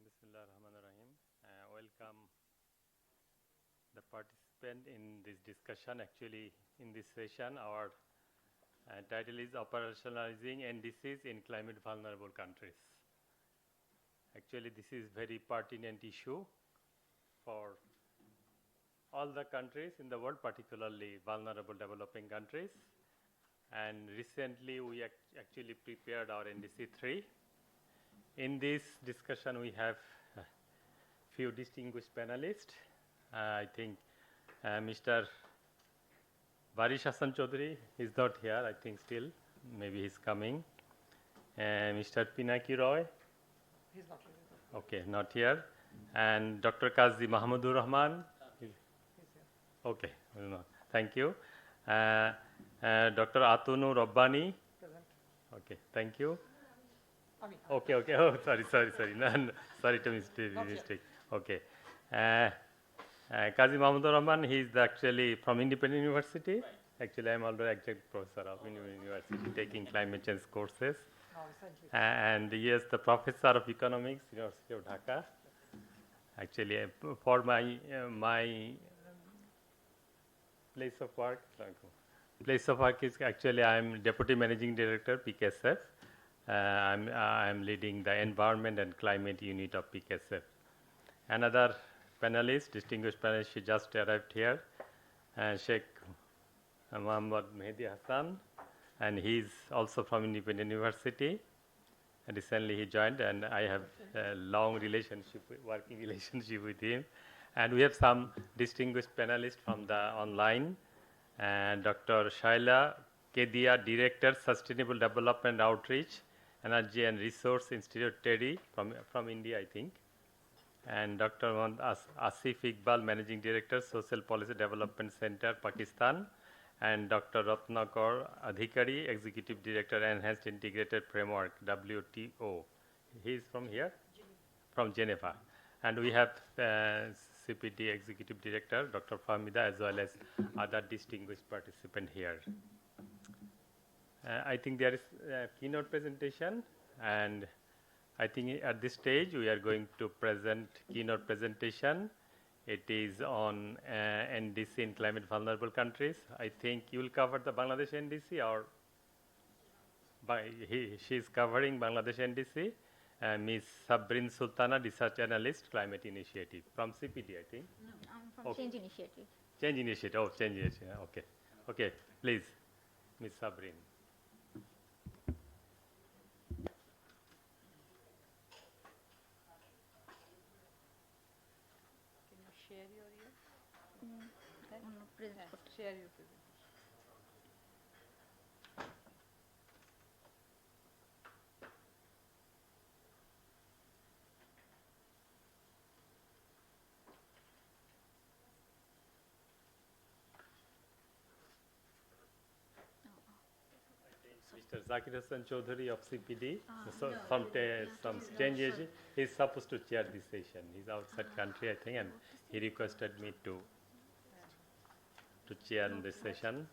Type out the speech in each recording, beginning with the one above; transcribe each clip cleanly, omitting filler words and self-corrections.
Bismillah ar-Rahman ar-Rahim. Welcome the participant in this discussion. Actually, in this session, our title is Operationalizing NDCs in Climate Vulnerable Countries. Actually, this is very pertinent issue for all the countries in the world, particularly vulnerable developing countries. And recently, we actually prepared our NDC 3. In this discussion, we have few distinguished panelists. I think Mr. Barish Hassan Chaudhary is not here, I think still, maybe he's coming. Mr. Pinaki Roy? He's not here. Okay, not here. And Dr. Kazi Mahmudur Rahman? He's here. Okay, thank you. Dr. Atunu Rabbani? Present. Okay, thank you. Ami. Okay, oh, sorry. No, sorry to mistake. Okay. Kazi Mahmudur Rahman, he is actually from Independent University. Right. Actually, I am already adjunct professor of Independent University taking climate change courses. Now recently. And he is the professor of economics, University of Dhaka. Actually, for my place of work is actually I am Deputy Managing Director, PKSF. I am leading the Environment and Climate Unit of PKSF. Another panelist, distinguished panelist, she just arrived here, Sheikh Muhammad Mehdi Hassan, and he is also from Independent University. And recently he joined, and I have a long working relationship with him. And we have some distinguished panelists from the online, and Dr. Shaila Kedia, Director, Sustainable Development Outreach, Energy and Resource Institute, TEDI, from India, I think. And Dr. Asif Iqbal, Managing Director, Social Policy Development Center, Pakistan. And Dr. Ratnakar Adhikari, Executive Director, Enhanced Integrated Framework, WTO. He is from here? Geneva. From Geneva. And we have CPD Executive Director, Dr. Fahmida, as well as other distinguished participants here. I think there is a keynote presentation, and I think at this stage we are going to present keynote presentation. It is on NDC in climate vulnerable countries. I think you will cover the Bangladesh NDC, or she is covering Bangladesh NDC. Ms. Sabrin Sultana, Research Analyst, Climate Initiative from CPD, I think. No, I'm from Change Initiative. Change Initiative. Oh, Change Initiative. Okay, please, Ms. Sabrin. Share your share your presentation. Mr. Zakir Hassan Chaudhary of CPD, no, from Change Initiative, he is supposed to chair this session. He is outside country, I think, and he requested me to chair in this session.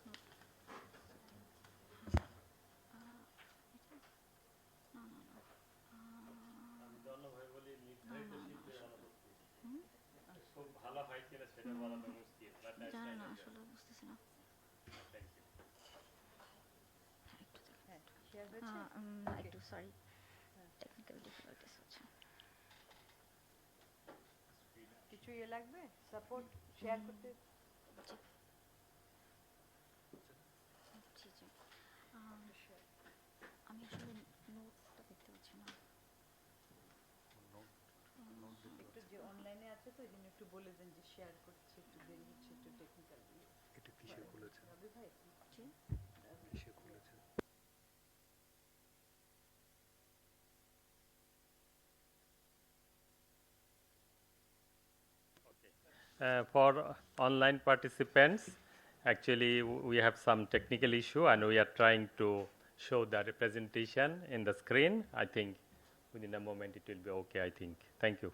Sorry, technical difficulties. কিছু লাগবে support share করতে আমি আসলে নোটটা দেখতে পাচ্ছি না। একটু যে অনলাইনে আছে তো এই জন্য একটু বলে দেন যে শেয়ার করছে একটু দেরি হচ্ছে একটু টেকনিক্যাল এটা কিসে খুলেছে? রবি ভাই জি। কিসে খুলেছে? For online participants, actually we have some technical issue and we are trying to show the representation in the screen. I think within a moment it will be okay, I think. Thank you.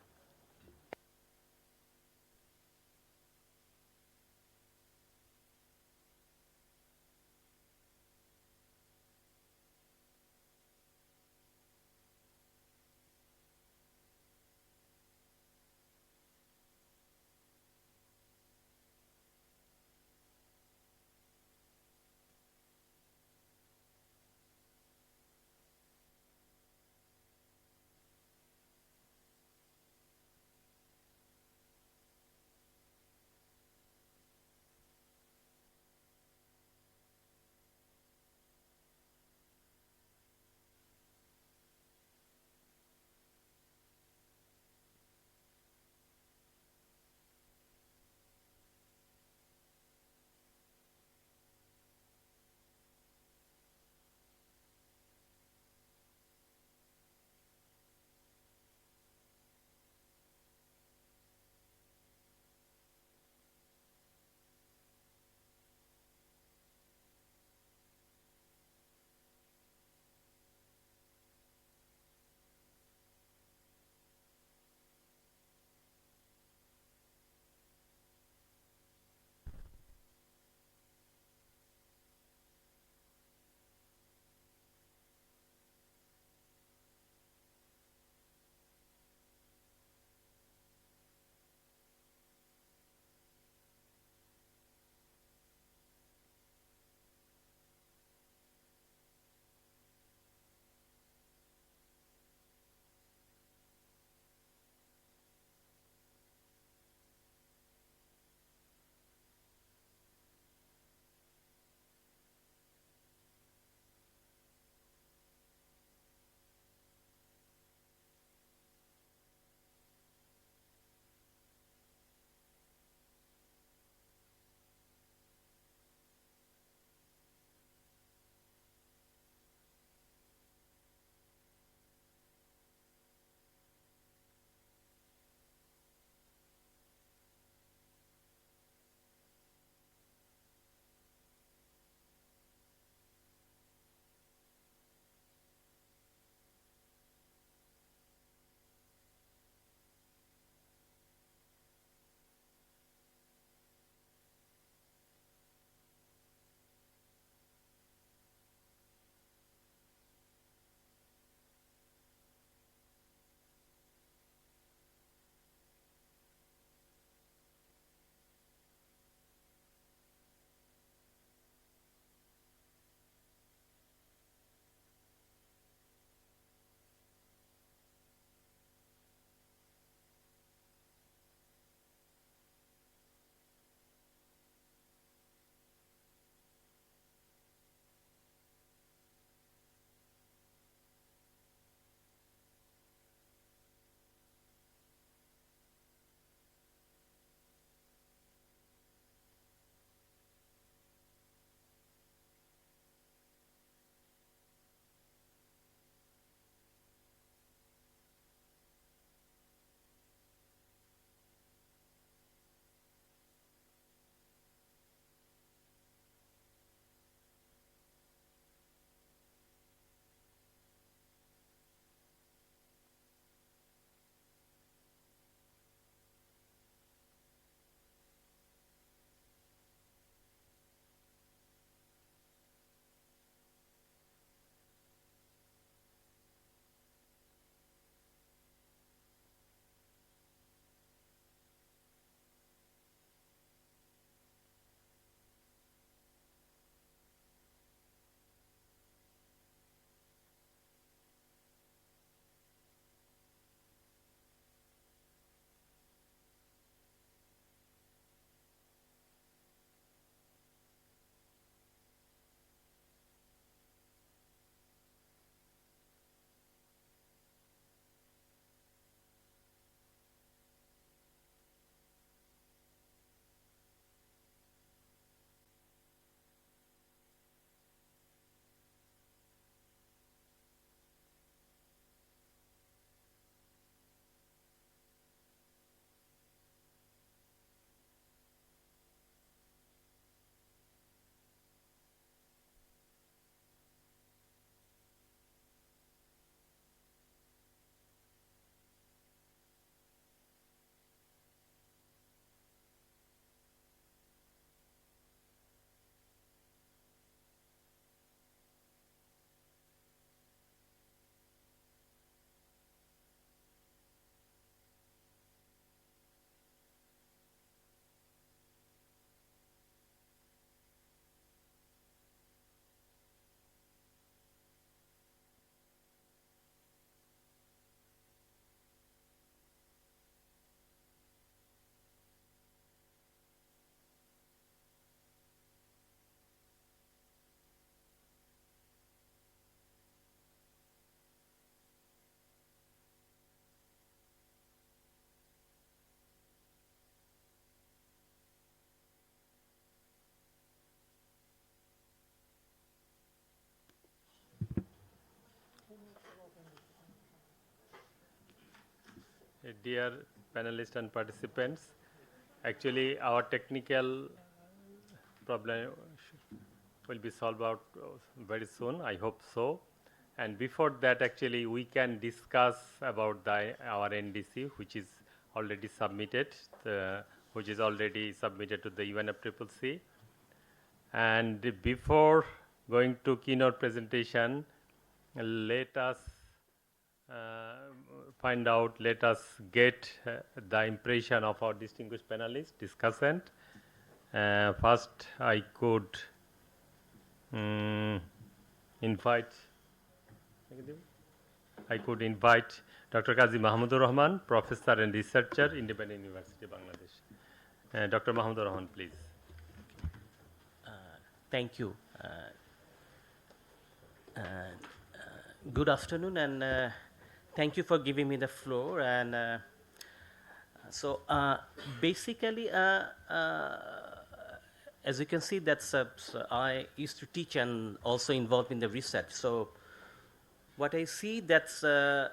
dear panelists and participants. Actually, our technical problem will be solved out very soon, I hope so. And before that, actually, we can discuss about our NDC, which is already submitted, which is already submitted to the UNFCCC. And before going to keynote presentation, let us let us get the impression of our distinguished panelists, discussant. First, I could invite Dr. Kazi Mahmudur Rahman, Professor and Researcher, Independent University, Bangladesh. Dr. Mahmudur Rahman, please. Thank you. Good afternoon, and thank you for giving me the floor. And so basically, as you can see, that's so I used to teach and also involved in the research. So what I see, that's the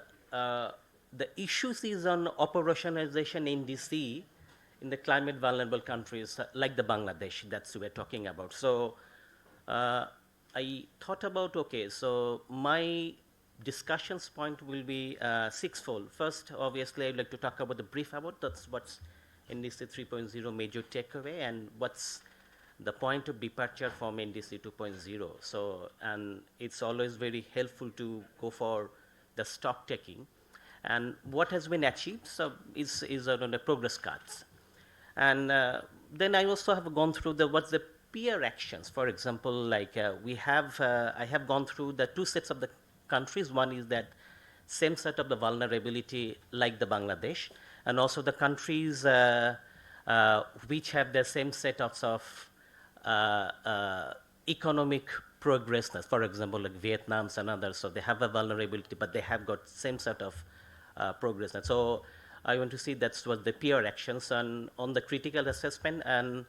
issues is on operationalization NDC in the climate vulnerable countries like the Bangladesh that's we're talking about. So I thought about, okay, so my discussions point will be sixfold. First, obviously, I'd like to talk about the brief about that's what's NDC 3.0 major takeaway and what's the point of departure from NDC 2.0. So, and it's always very helpful to go for the stock taking. And what has been achieved is on the progress cards. And then I also have gone through what's the peer actions. For example, like I have gone through the two sets of the countries. One is that same set of the vulnerability like the Bangladesh, and also the countries which have the same setups of economic progressness. For example, like Vietnam's and others. So they have a vulnerability, but they have got same set of progressness. So I want to see that's what the peer actions and on the critical assessment. And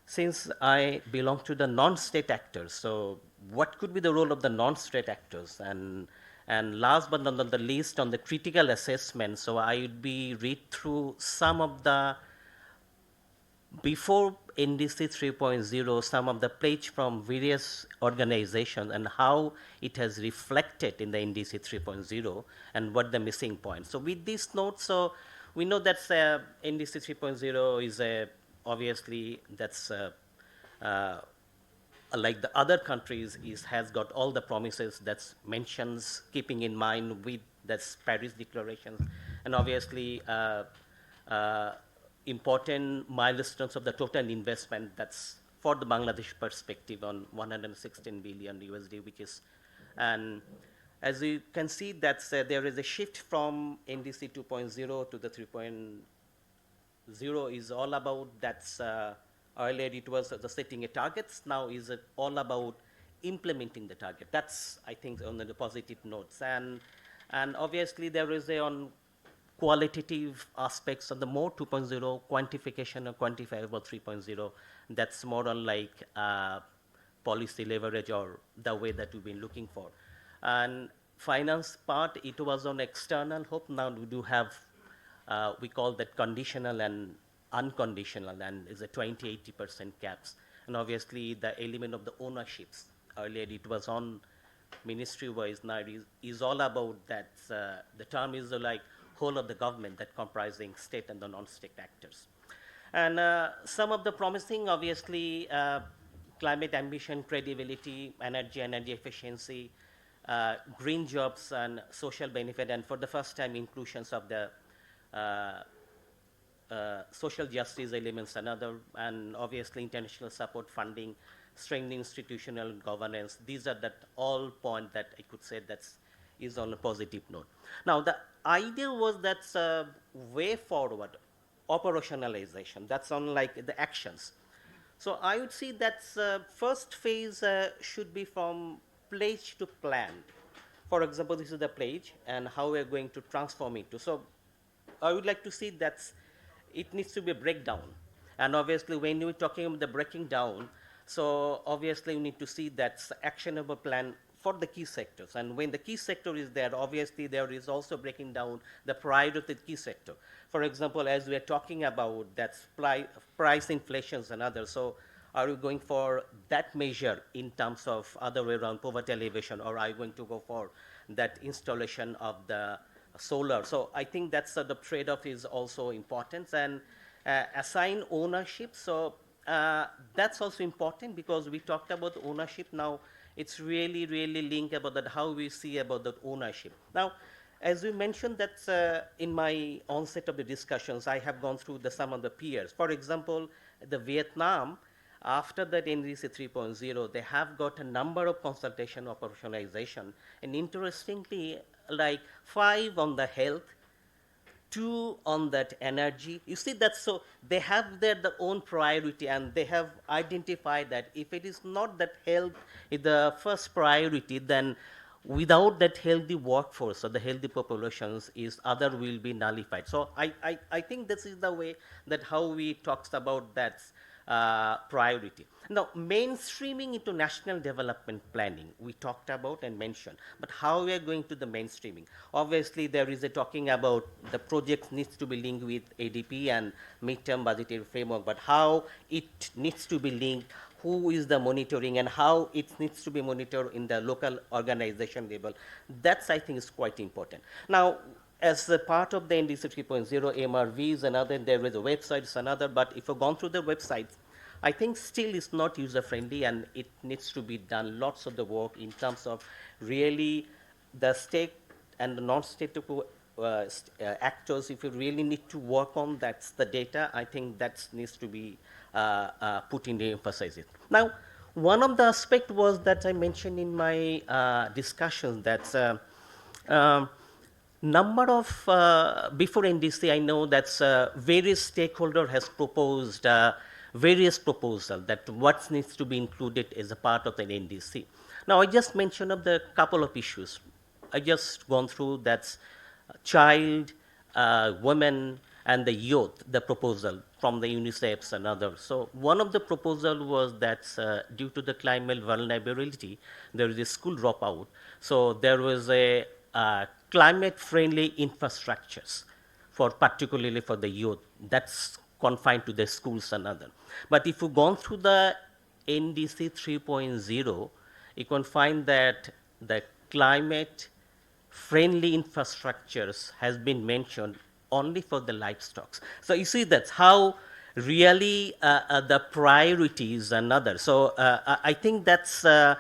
since I belong to the non-state actors, so what could be the role of the non-state actors? And last but not the least, on the critical assessment, so I would be read through some of the before NDC 3.0, some of the pledge from various organizations and how it has reflected in the NDC 3.0 and what the missing points. So with this note, so we know that NDC 3.0 is obviously that's like the other countries has got all the promises that's mentions, keeping in mind with that's Paris declarations, and obviously important milestones of the total investment that's for the Bangladesh perspective on 116 billion USD, which is, and as you can see, that's there is a shift from NDC 2.0 to the 3.0 is all about that's earlier it was the setting a targets, now is all about implementing the target. That's, I think, on the positive notes. And obviously there is on qualitative aspects of the more 2.0 quantification or quantifiable 3.0. That's more on like policy leverage or the way that we've been looking for. And finance part, it was on external hope. Now we do have, we call that conditional and unconditional, and is a 20-80% caps. And obviously the element of the ownerships. Earlier it was on ministry-wise, now it is all about that. The term is like whole of the government that comprising state and the non-state actors. And some of the promising, obviously, climate ambition, credibility, energy efficiency, green jobs and social benefit, and for the first time inclusions of the social justice elements and other, and obviously international support funding, strengthening institutional governance. These are that all point that I could say that's is on a positive note. Now the idea was that's way forward, operationalization. That's on like the actions. So I would see that's first phase should be from pledge to plan. For example, this is the pledge and how we are going to transform it to. So I would like to see that's it needs to be a breakdown. And obviously when you're talking about the breaking down, so obviously we need to see that's actionable plan for the key sectors. And when the key sector is there, obviously there is also breaking down the priority of the key sector. For example, as we are talking about that price inflations and others, so are you going for that measure in terms of other way around poverty elevation, or are you going to go for that installation of the solar? So I think that's the trade-off is also important. And assign ownership. So that's also important because we talked about ownership. Now it's really, really linked about that how we see about that ownership. Now, as we mentioned, that's in my onset of the discussions, I have gone through some of the peers. For example, the Vietnam, after that NDC 3.0, they have got a number of consultation operationalization. And interestingly, like 5 on the health, 2 on that energy. You see that, so they have their own priority, and they have identified that if it is not that health is the first priority, then without that healthy workforce or the healthy populations is other will be nullified. So I think this is the way that how we talks about that priority. Now, mainstreaming into national development planning, we talked about and mentioned, but how we are going to the mainstreaming? Obviously, there is a talking about the project needs to be linked with ADP and midterm budgetary framework, but how it needs to be linked, who is the monitoring, and how it needs to be monitored in the local organization level. That's, I think, is quite important. Now, as a part of the NDC 3.0, MRVs and other, there is a websites and other, but if you've gone through the websites, I think still it's not user-friendly, and it needs to be done lots of the work in terms of really the state and the non-state actors. If you really need to work on that's the data, I think that needs to be put in the emphasis. Now, one of the aspect was that I mentioned in my discussion that's number of before NDC, I know that's various stakeholder has proposed various proposals that what needs to be included as a part of an NDC. Now, I just mentioned of the couple of issues. I just gone through that's child, women, and the youth, the proposal from the UNICEF and others. So one of the proposal was that due to the climate vulnerability, there is a school dropout. So there was a climate-friendly infrastructures for particularly for the youth. That's confined to the schools and other. But if you've gone through the NDC 3.0, you can find that the climate-friendly infrastructures has been mentioned only for the livestock. So you see that's how really the priorities and others. So I think that's the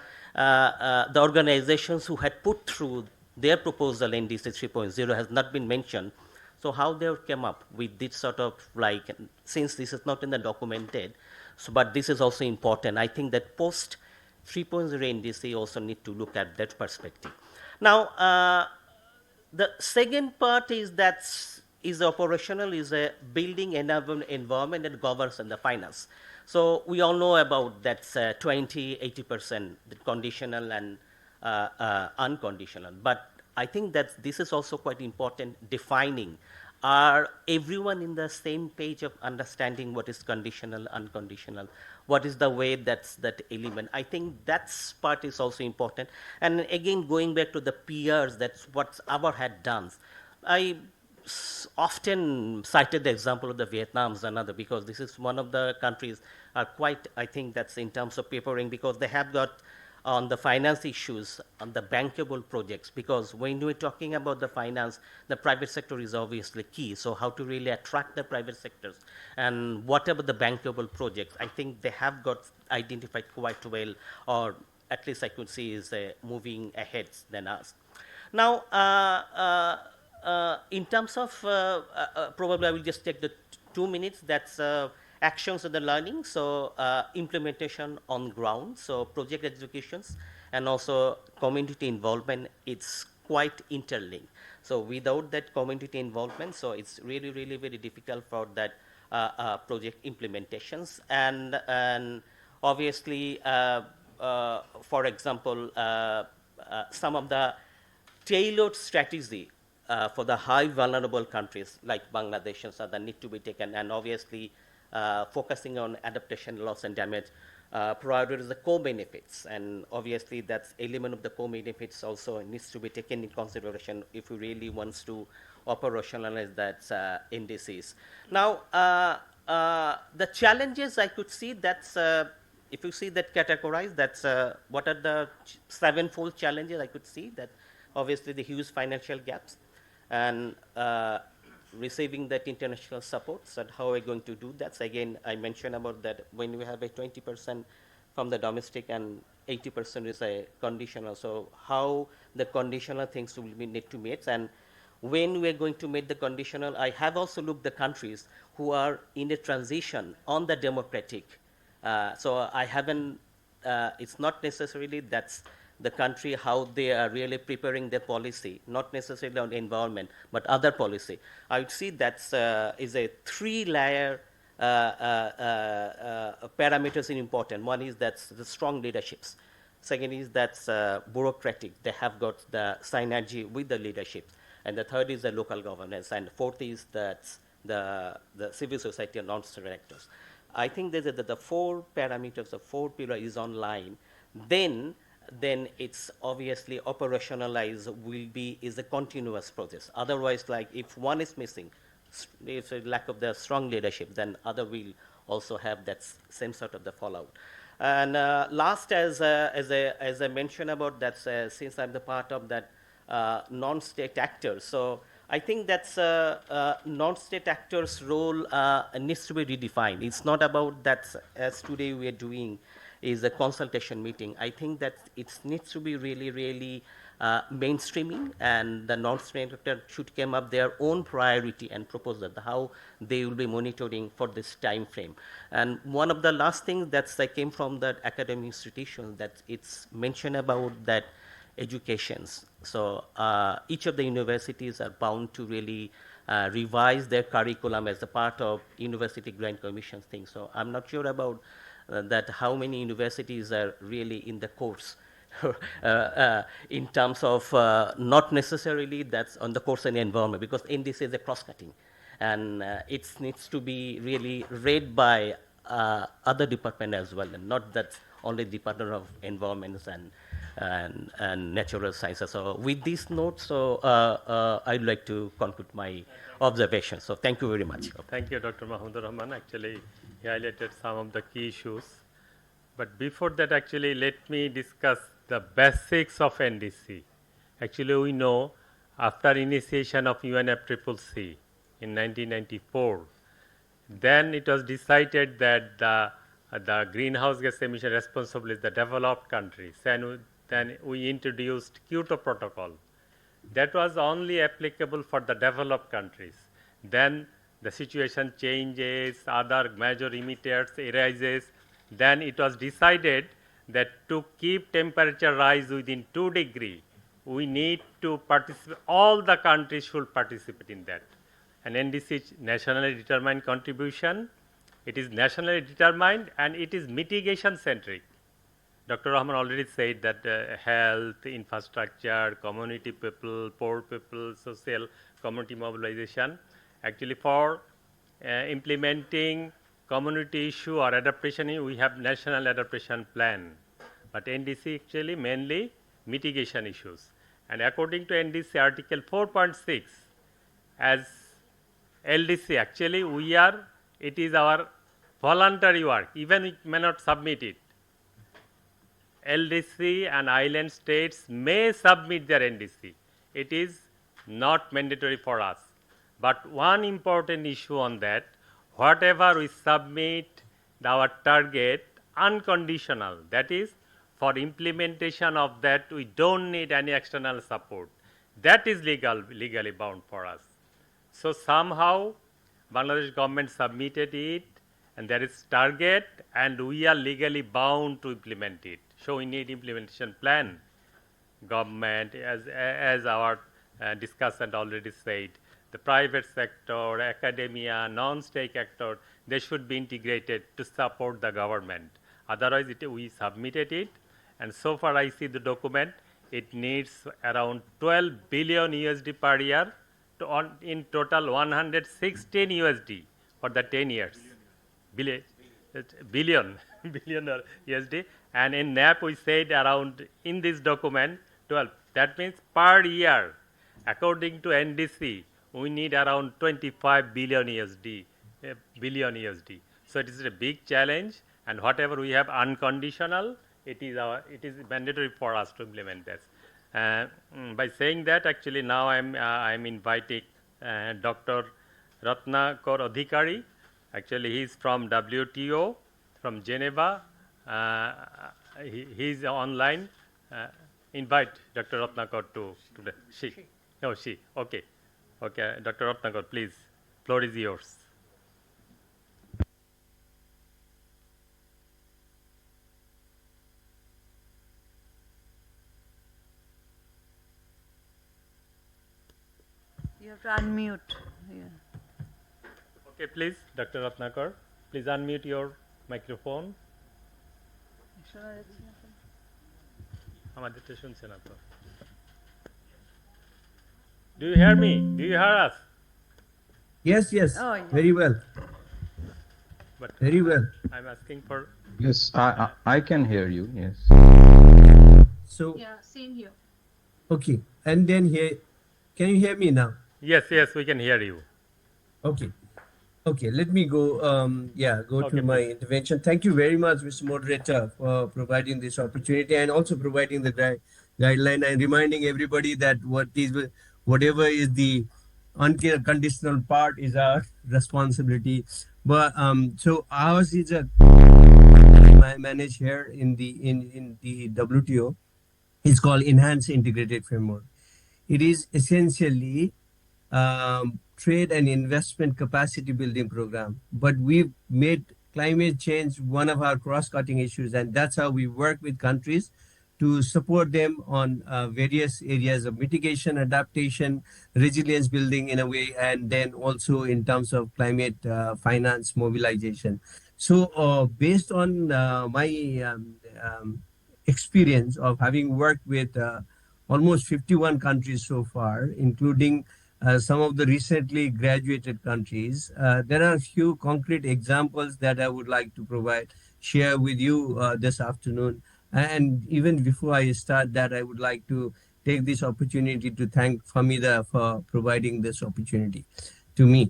organizations who had put through their proposal NDC 3.0 has not been mentioned. So how they came up with this sort of like, since this is not in the documented, so but this is also important. I think that post 3.0 NDC also need to look at that perspective. Now, the second part is that is operational, is a building environment and governance and the finance. So we all know about that's 20-80% the conditional and unconditional. But I think that this is also quite important, defining, are everyone in the same page of understanding what is conditional, unconditional, what is the way that's that element. I think that part is also important. And again, going back to the peers, that's what our had done. I often cited the example of the Vietnams and other, because this is one of the countries are quite, I think that's in terms of papering, because they have got on the finance issues, on the bankable projects, because when we're talking about the finance, the private sector is obviously key. So how to really attract the private sectors, and whatever the bankable projects, I think they have got identified quite well, or at least I could see is moving ahead than us. Now, in terms of, probably I will just take the 2 minutes, that's actions of the learning, so implementation on ground, so project executions, and also community involvement, it's quite interlinked. So without that community involvement, so it's really, really very difficult for that project implementations. And obviously, for example, some of the tailored strategy for the high vulnerable countries like Bangladesh and so that need to be taken, and obviously focusing on adaptation, loss and damage prioritize the co-benefits, and obviously that element of the co-benefits also needs to be taken in consideration if we really wants to operationalize that NDCs. Now, the challenges I could see, that's if you see that categorized, that's what are the sevenfold challenges I could see. That obviously the huge financial gaps, and receiving that international support. So how are we going to do that? So again, I mentioned about that when we have a 20% from the domestic and 80% is a conditional. So how the conditional things will be need to meet, and when we are going to meet the conditional, I have also looked the countries who are in a transition on the democratic. So I haven't, it's not necessarily that's the country how they are really preparing their policy, not necessarily on environment, but other policy. I would see that's is a three-layer parameters in important. One is that's the strong leaderships. Second is that's bureaucratic. They have got the synergy with the leadership. And the third is the local governance. And fourth is that's the civil society and non-state actors. I think that the four parameters, the four pillars is online. Then it's obviously operationalized is a continuous process. Otherwise, like if one is missing, if a lack of the strong leadership, then other will also have that same sort of the fallout. And last, as I mentioned about that, since I'm the part of that non-state actors, so I think that's non-state actors' role needs to be redefined. It's not about that, as today we are doing, is a consultation meeting. I think that it needs to be really mainstreaming, and the non-state actor should come up their own priority and proposal, how they will be monitoring for this time frame. And one of the last things that came from the academic institution that it's mentioned about that educations. So each of the universities are bound to really revise their curriculum as a part of University Grant Commission thing. So I'm not sure about that how many universities are really in the course in terms of not necessarily that's on the course and environment, because NDC is a cross-cutting, and it needs to be really read by other department as well, and not that only Department of Environments and Natural Sciences. So with these notes, so I'd like to conclude my observation. So thank you very much. Thank you, Dr. Mahmoud Rahman. Actually, he highlighted some of the key issues. But before that, actually, let me discuss the basics of NDC. Actually, we know after initiation of UNFCCC in 1994, then it was decided that the greenhouse gas emission responsible is the developed countries, and then we introduced Kyoto Protocol. That was only applicable for the developed countries. Then the situation changes, other major emitters arises. Then it was decided that to keep temperature rise within 2 degrees, we need to participate, all the countries should participate in that. And NDC is nationally determined contribution. It is nationally determined and it is mitigation centric. Dr. Rahman already said that health, infrastructure, community people, poor people, social community mobilization. Actually, for implementing community issue or adaptation, we have national adaptation plan. But NDC actually mainly mitigation issues. And according to NDC Article 4.6, as LDC, actually it is our voluntary work, even we may not submit it. LDC and island states may submit their NDC. It is not mandatory for us. But one important issue on that, whatever we submit our target unconditional, that is for implementation of that we don't need any external support. That is legally bound for us. So somehow Bangladesh government submitted it and there is target and we are legally bound to implement it. So we need implementation plan. Government, as our discussant already said, the private sector, academia, non-state actor, they should be integrated to support the government. Otherwise, we submitted it, and so far I see the document, it needs around 12 billion USD per year, in total 116 USD for the 10 years. billion, billion USD. And in NAP, we said around, in this document, 12. That means per year, according to NDC, we need around 25 billion USD, billion USD. So it is a big challenge, and whatever we have unconditional, it is mandatory for us to implement this. By saying that, actually now I'm inviting Dr. Ratnakar Adhikari. Actually, he's from WTO, from Geneva. He's online. Invite Dr. Ratnakar to the she. No, she. Okay. Okay, Dr. Ratnakar, please. Floor is yours. You have to unmute. Yeah. Okay, please, Dr. Ratnakar, please unmute your microphone. শোনা যাচ্ছে না তো? আমাদেরটা শুনছে না তো। Do you hear me? Do you hear us? Yes, yes, Oh, yeah. very well, But very well. I'm asking for. Yes, I can hear you. Yes. So, Yeah, same here. okay, and then here, can you hear me now? Yes, yes, we can hear you. Okay, okay, let me go, go Okay, to my please. intervention. Thank you very much, Mr. Moderator, for providing this opportunity and also providing the guideline and reminding everybody that whatever is the unconditional part is our responsibility. But so ours is a manage here in the WTO. It's called Enhanced Integrated Framework. It is essentially trade and investment capacity building program, but we've made climate change one of our cross-cutting issues, and that's how we work with countries to support them on various areas of mitigation, adaptation, resilience building in a way, and then also in terms of climate finance mobilization. So based on my experience of having worked with almost 51 countries so far, including some of the recently graduated countries, there are a few concrete examples that I would like to share with you this afternoon. And even before I start that, I would like to take this opportunity to thank Famida for providing this opportunity to me.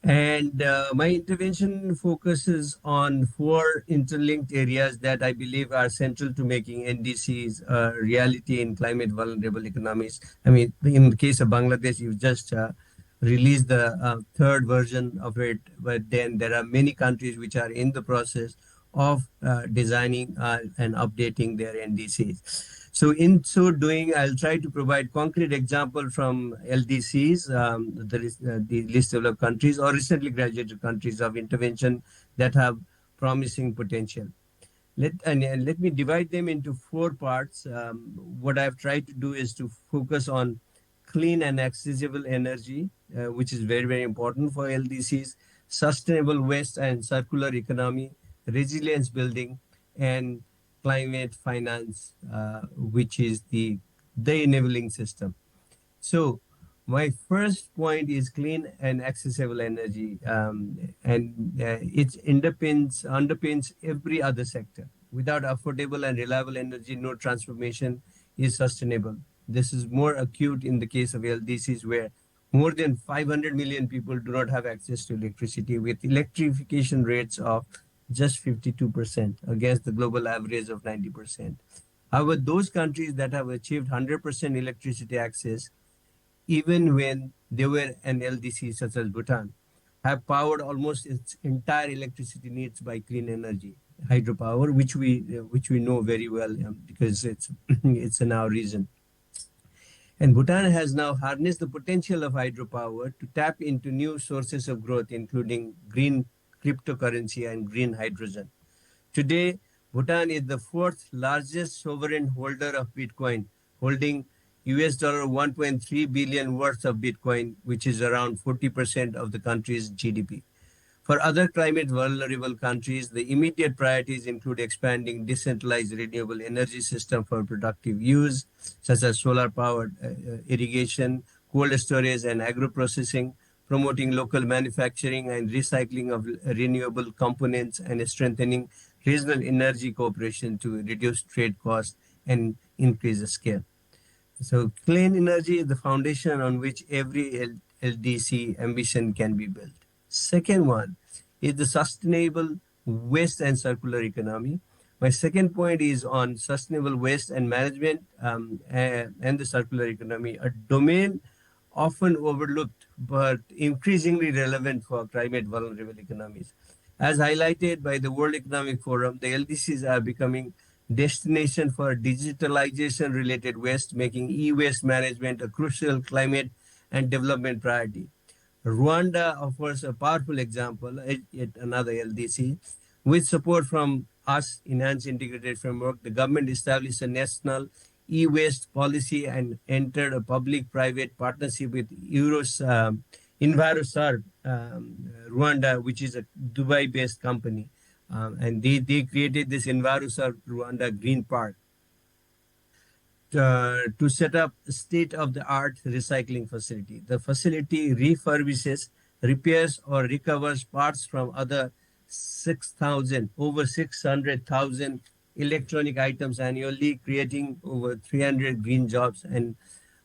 And my intervention focuses on 4 interlinked areas that I believe are central to making NDCs a reality in climate vulnerable economies. I mean, in the case of Bangladesh, you just released the 3rd version of it, but then there are many countries which are in the process of designing and updating their NDCs. So in so doing, I'll try to provide concrete example from LDCs, the least developed countries or recently graduated countries of intervention that have promising potential. Let me divide them into 4 parts. What I've tried to do is to focus on clean and accessible energy, which is very, very important for LDCs, sustainable waste and circular economy, resilience building, and climate finance, which is the enabling system. So my first point is clean and accessible energy, and it underpins every other sector. Without affordable and reliable energy, no transformation is sustainable. This is more acute in the case of LDCs, where more than 500 million people do not have access to electricity, with electrification rates of just 52% against the global average of 90%. However, those countries that have achieved 100% electricity access, even when they were an LDC such as Bhutan, have powered almost its entire electricity needs by clean energy, hydropower, which we know very well because it's in our region. And Bhutan has now harnessed the potential of hydropower to tap into new sources of growth, including green cryptocurrency and green hydrogen. Today, Bhutan is the 4th largest sovereign holder of Bitcoin, holding US dollar 1.3 billion worth of Bitcoin, which is around 40% of the country's GDP. For other climate vulnerable countries, the immediate priorities include expanding decentralized renewable energy system for productive use, such as solar powered irrigation, cold storage and agro-processing, promoting local manufacturing and recycling of renewable components, and strengthening regional energy cooperation to reduce trade costs and increase the scale. So clean energy is the foundation on which every LDC ambition can be built. Second one is the sustainable waste and circular economy. My second point is on sustainable waste and management and the circular economy, a domain often overlooked but increasingly relevant for climate vulnerable economies. As highlighted by the World Economic Forum, the LDCs are becoming destination for digitalization related waste, making e-waste management a crucial climate and development priority. Rwanda offers a powerful example, yet another LDC. With support from us, Enhanced Integrated Framework, the government established a national e-waste policy and entered a public-private partnership with Enviroserve Rwanda, which is a Dubai-based company. And they created this Enviroserve Rwanda Green Park to set up state-of-the-art recycling facility. The facility refurbishes, repairs, or recovers parts from over 600,000 electronic items annually, creating over 300 green jobs and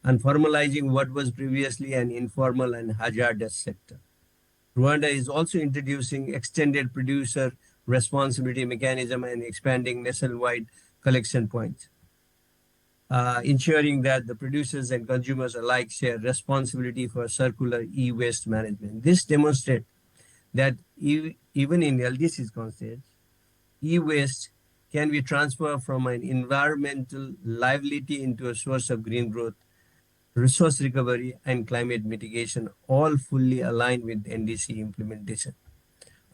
formalizing what was previously an informal and hazardous sector. Rwanda is also introducing extended producer responsibility mechanism and expanding nationwide collection points, ensuring that the producers and consumers alike share responsibility for circular e-waste management. This demonstrates that even in LDC's context, e-waste can be transferred from an environmental liability into a source of green growth, resource recovery, and climate mitigation, all fully aligned with NDC implementation.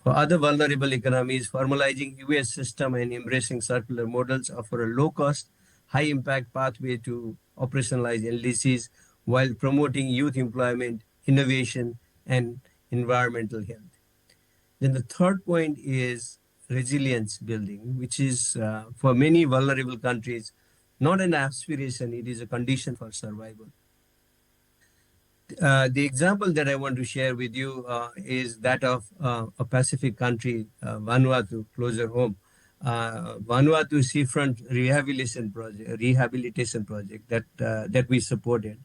For other vulnerable economies, formalizing e-waste system and embracing circular models offer a low-cost, high-impact pathway to operationalize LDCs while promoting youth employment, innovation, and environmental health. Then the third point is resilience building, which is for many vulnerable countries, not an aspiration, it is a condition for survival. The example that I want to share with you is that of a Pacific country, Vanuatu, closer home. Vanuatu seafront rehabilitation project that we supported.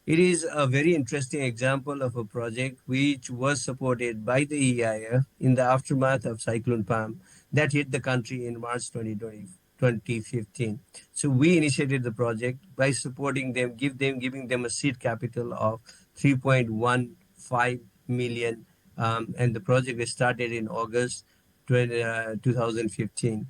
It is a very interesting example of a project which was supported by the EIF in the aftermath of Cyclone Pam that hit the country in March 2015. So we initiated the project by supporting them, giving them a seed capital of 3.15 million, and the project started in August 2015.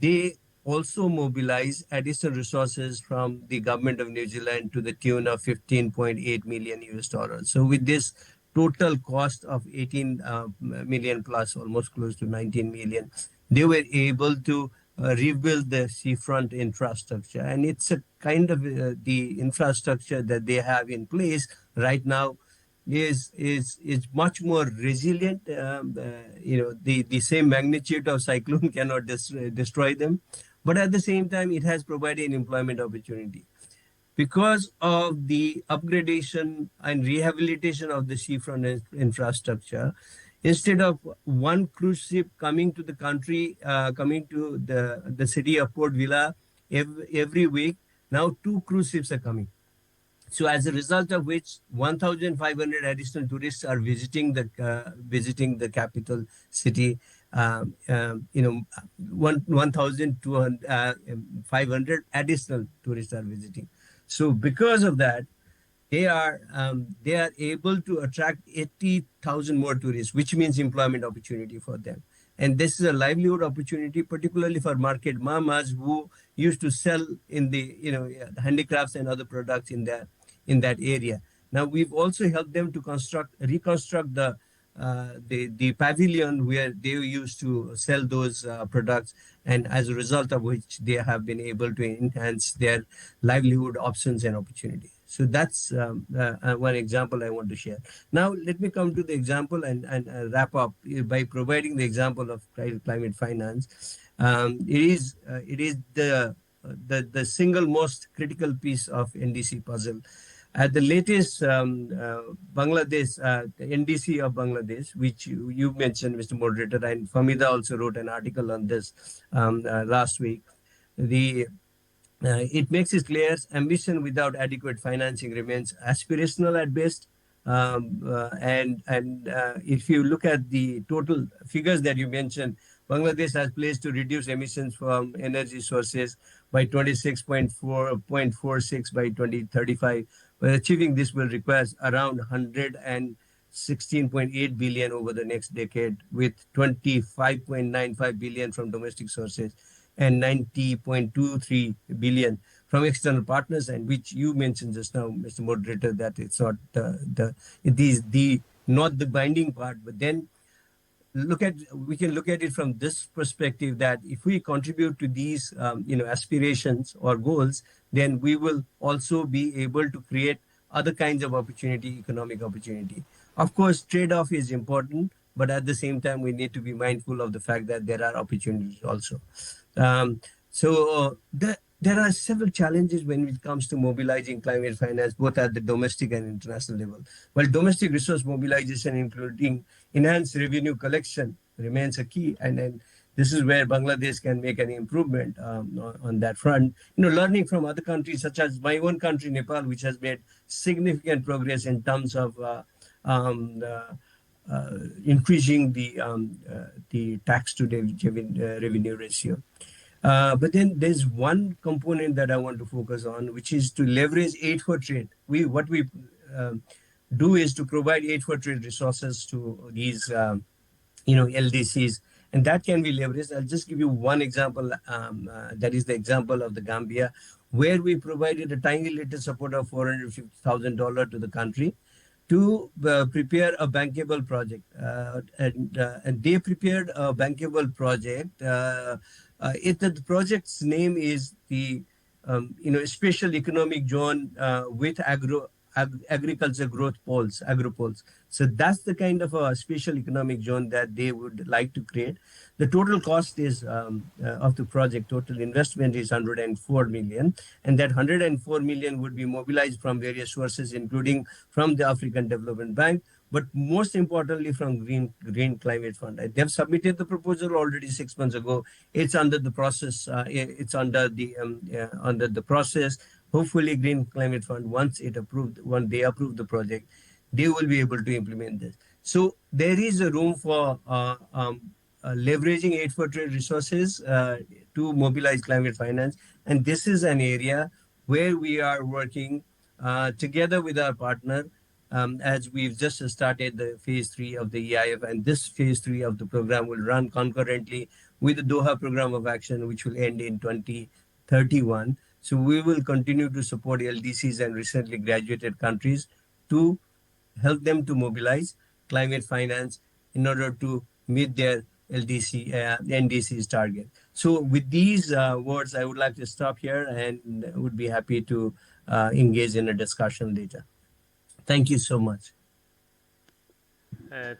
They also mobilize additional resources from the government of New Zealand to the tune of 15.8 million US dollars. So with this total cost of 18 million plus, almost close to 19 million, they were able to rebuild the seafront infrastructure. And it's a kind of the infrastructure that they have in place right now is much more resilient. The same magnitude of cyclone cannot destroy them. But at the same time, it has provided an employment opportunity. Because of the upgradation and rehabilitation of the seafront infrastructure, instead of one cruise ship coming to the country, coming to the city of Port Vila every week, now 2 cruise ships are coming. So as a result of which 1,500 additional tourists are visiting the capital city. 1,500 additional tourists are visiting. So because of that, they are able to attract 80,000 more tourists, which means employment opportunity for them. And this is a livelihood opportunity, particularly for market mamas who used to sell in the handicrafts and other products in that area. Now we've also helped them to reconstruct the pavilion where they used to sell those products, and as a result of which they have been able to enhance their livelihood options and opportunity. So that's one example I want to share. Now let me come to the example and wrap up by providing the example of climate finance. It is the single most critical piece of NDC puzzle. At the latest Bangladesh, the NDC of Bangladesh, which you mentioned, Mr. Moderator, and Famida also wrote an article on this last week. It makes it clear ambition without adequate financing remains aspirational at best. If you look at the total figures that you mentioned, Bangladesh has pledged to reduce emissions from energy sources by 26.46 by 2035. But achieving this will require around 116.8 billion over the next decade, with 25.95 billion from domestic sources and 90.23 billion from external partners, and which you mentioned just now, Mr. Moderator, that it's not it is not the binding part. But then we can look at it from this perspective, that if we contribute to these aspirations or goals, then we will also be able to create other kinds of opportunity, economic opportunity. Of course, trade-off is important, but at the same time, we need to be mindful of the fact that there are opportunities also. There are several challenges when it comes to mobilizing climate finance, both at the domestic and international level. While domestic resource mobilization, including enhanced revenue collection, remains a key, and then this is where Bangladesh can make an improvement on that front. Learning from other countries, such as my own country, Nepal, which has made significant progress in terms of increasing the tax to revenue ratio. But then there's one component that I want to focus on, which is to leverage aid for trade. What we do is to provide aid for trade resources to these LDCs, and that can be leveraged. I'll just give you one example. That is the example of the Gambia, where we provided a tiny little support of $450,000 to the country to prepare a bankable project, and they prepared a bankable project. The project's name is the Special Economic Zone with Agriculture Growth Poles, AgroPoles. So that's the kind of a special economic zone that they would like to create. The total cost is of the project, total investment is 104 million, and that 104 million would be mobilized from various sources, including from the African Development Bank, but most importantly from Green Climate Fund. They've submitted the proposal already 6 months ago. It's under the process. Under the process. Hopefully, Green Climate Fund, once they approve the project, they will be able to implement this. So there is a room for leveraging aid for trade resources to mobilize climate finance, and this is an area where we are working together with our partner, as we've just started the phase 3 of the EIF, and this phase 3 of the program will run concurrently with the Doha Program of Action, which will end in 2031. So we will continue to support LDCs and recently graduated countries to help them to mobilize climate finance in order to meet their NDC's target. So with these words, I would like to stop here and would be happy to engage in a discussion later. Thank you so much.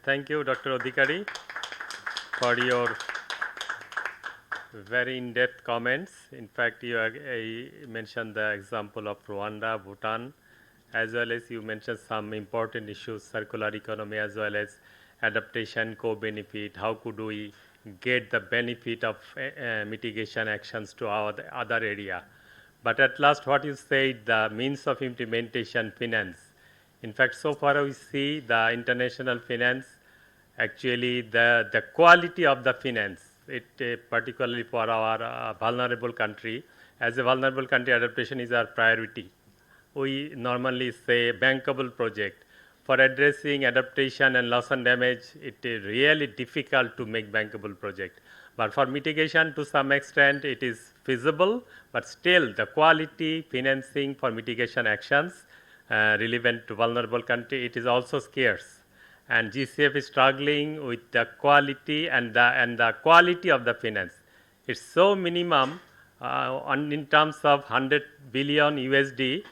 Thank you, Dr. Odhikari, for your very in-depth comments. In fact, you mentioned the example of Rwanda, Bhutan, as well as you mentioned some important issues, circular economy, as well as adaptation, co-benefit. How could we get the benefit of mitigation actions to our other area? But at last, what you said, the means of implementation, finance. In fact, so far we see the international finance, actually the quality of the finance, particularly for our vulnerable country. As a vulnerable country, adaptation is our priority. We normally say bankable project. For addressing adaptation and loss and damage, it is really difficult to make bankable project. But for mitigation, to some extent, it is feasible, but still the quality financing for mitigation actions relevant to vulnerable country, it is also scarce. And GCF is struggling with the quality and the quality of the finance. It's so minimum in terms of 100 billion USD,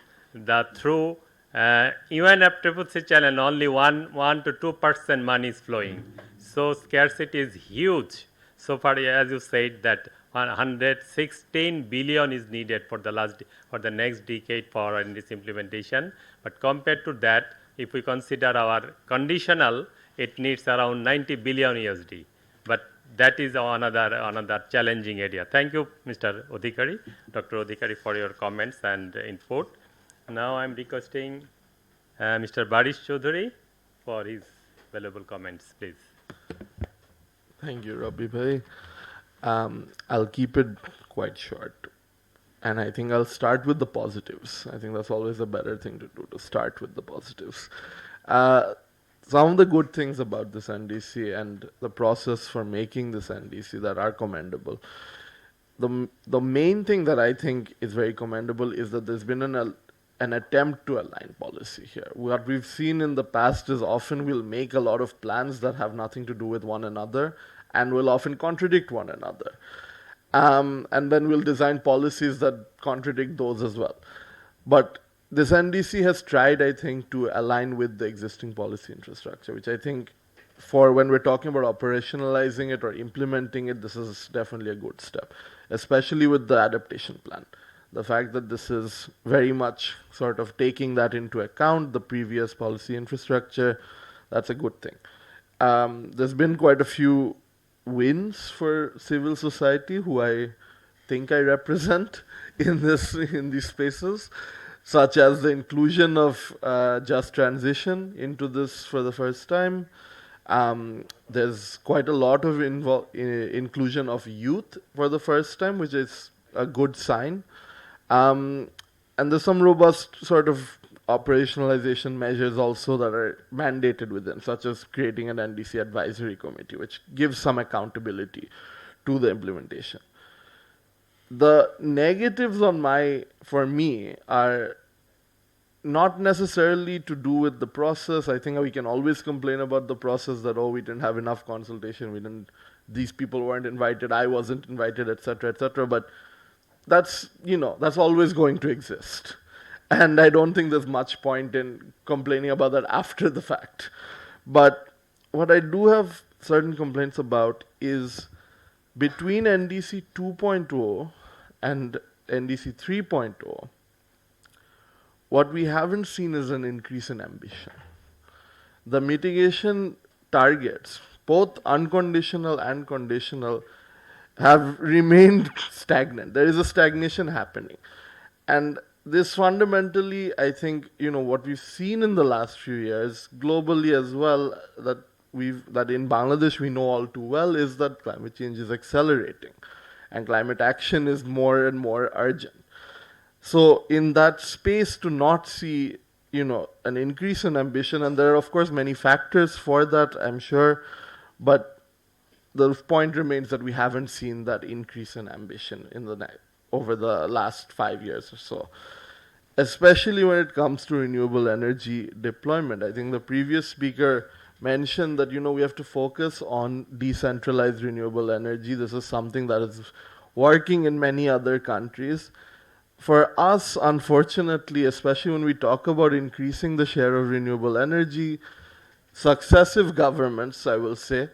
through UNFCCC channel only 1 to 2% money is flowing. So scarcity is huge. So far, as you said, that 116 billion is needed for the next decade for NDC implementation. But compared to that, if we consider our conditional, it needs around 90 billion USD. But that is another challenging area. Thank you, Mr. Odhikari, Dr. Odhikari, for your comments and input. Now I am requesting Mr. Barish Chaudhary for his valuable comments, please. Thank you, Rabi bhai. I'll keep it quite short. And I think I'll start with the positives. I think that's always a better thing to do, to start with the positives. Some of the good things about this NDC and the process for making this NDC that are commendable. The main thing that I think is very commendable is that there's been an attempt to align policy here. What we've seen in the past is often we'll make a lot of plans that have nothing to do with one another and will often contradict one another. And then we'll design policies that contradict those as well. But this NDC has tried, I think, to align with the existing policy infrastructure, which I think for when we're talking about operationalizing it or implementing it, this is definitely a good step, especially with the adaptation plan. The fact that this is very much sort of taking that into account, the previous policy infrastructure, that's a good thing. There's been quite a few wins for civil society who I think I represent in these spaces, such as the inclusion of just transition into this for the first time. There's quite a lot of inclusion of youth for the first time, which is a good sign. And there's some robust sort of operationalization measures also that are mandated within, such as creating an NDC advisory committee, which gives some accountability to the implementation. The negatives for me are not necessarily to do with the process. I think we can always complain about the process that, oh, we didn't have enough consultation, these people weren't invited, I wasn't invited, etc., etc. But that's always going to exist. And I don't think there's much point in complaining about that after the fact. But what I do have certain complaints about is between NDC 2.0 and NDC 3.0, what we haven't seen is an increase in ambition. The mitigation targets, both unconditional and conditional, have remained stagnant. There is a stagnation happening. And this fundamentally, I think, what we've seen in the last few years, globally as well, that in Bangladesh we know all too well, is that climate change is accelerating and climate action is more and more urgent. So in that space, to not see, an increase in ambition, and there are of course many factors for that, I'm sure, but the point remains that we haven't seen that increase in ambition over the last 5 years or so, especially when it comes to renewable energy deployment. I think the previous speaker mentioned that, we have to focus on decentralized renewable energy. This is something that is working in many other countries. For us, unfortunately, especially when we talk about increasing the share of renewable energy, successive governments, I will say,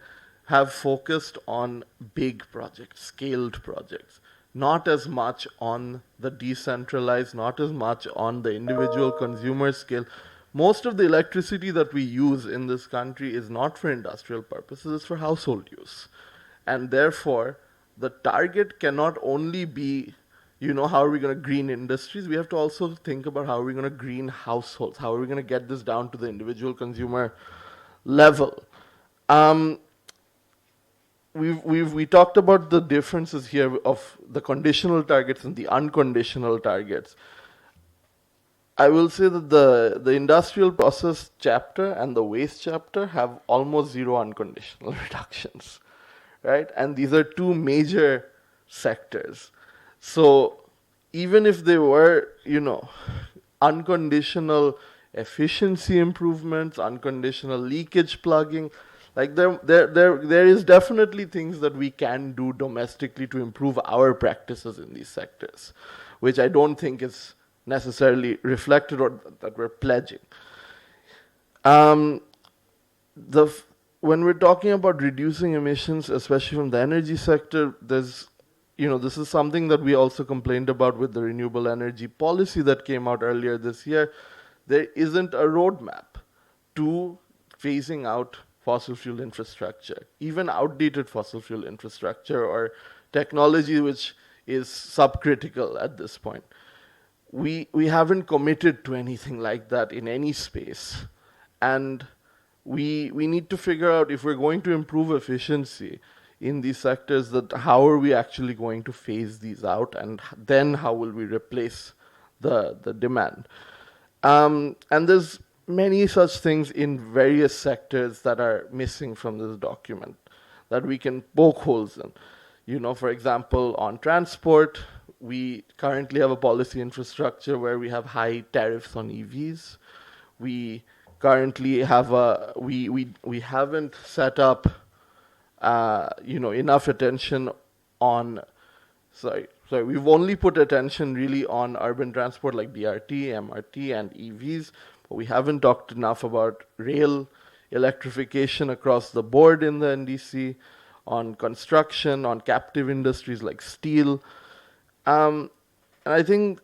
have focused on big projects, scaled projects, not as much on the decentralized, not as much on the individual consumer scale. Most of the electricity that we use in this country is not for industrial purposes, it's for household use. And therefore, the target cannot only be, how are we going to green industries? We have to also think about how are we going to green households? How are we going to get this down to the individual consumer level? We talked about the differences here of the conditional targets and the unconditional targets. I will say that the industrial process chapter and the waste chapter have almost zero unconditional reductions, right? And these are two major sectors. So even if they were, unconditional efficiency improvements, unconditional leakage plugging, like there is definitely things that we can do domestically to improve our practices in these sectors, which I don't think is necessarily reflected or that we're pledging. The when we're talking about reducing emissions, especially from the energy sector, there's, this is something that we also complained about with the renewable energy policy that came out earlier this year. There isn't a roadmap to phasing out fossil fuel infrastructure, even outdated fossil fuel infrastructure or technology which is subcritical at this point. We haven't committed to anything like that in any space. And we need to figure out, if we're going to improve efficiency in these sectors, that how are we actually going to phase these out, and then how will we replace the demand. And there's many such things in various sectors that are missing from this document that we can poke holes in. For example, on transport, we currently have a policy infrastructure where we have high tariffs on EVs. We currently have we haven't set up enough attention on we've only put attention really on urban transport like BRT, MRT, and EVs, but we haven't talked enough about rail electrification across the board in the NDC, on construction, on captive industries like steel. And I think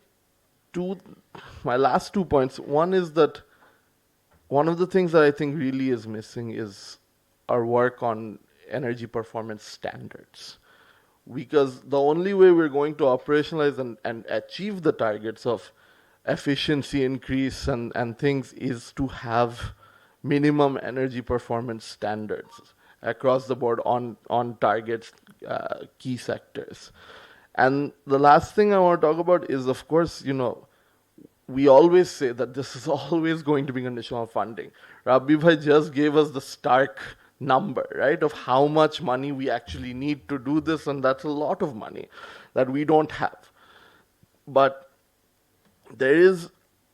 my last 2 points. One is that one of the things that I think really is missing is our work on energy performance standards. Because the only way we're going to operationalize and achieve the targets of efficiency increase and things is to have minimum energy performance standards across the board on targets, key sectors. And the last thing I want to talk about is, of course, we always say that this is always going to be conditional funding. Rabbi Bhai just gave us the stark number, right, of how much money we actually need to do this, and that's a lot of money that we don't have. But there is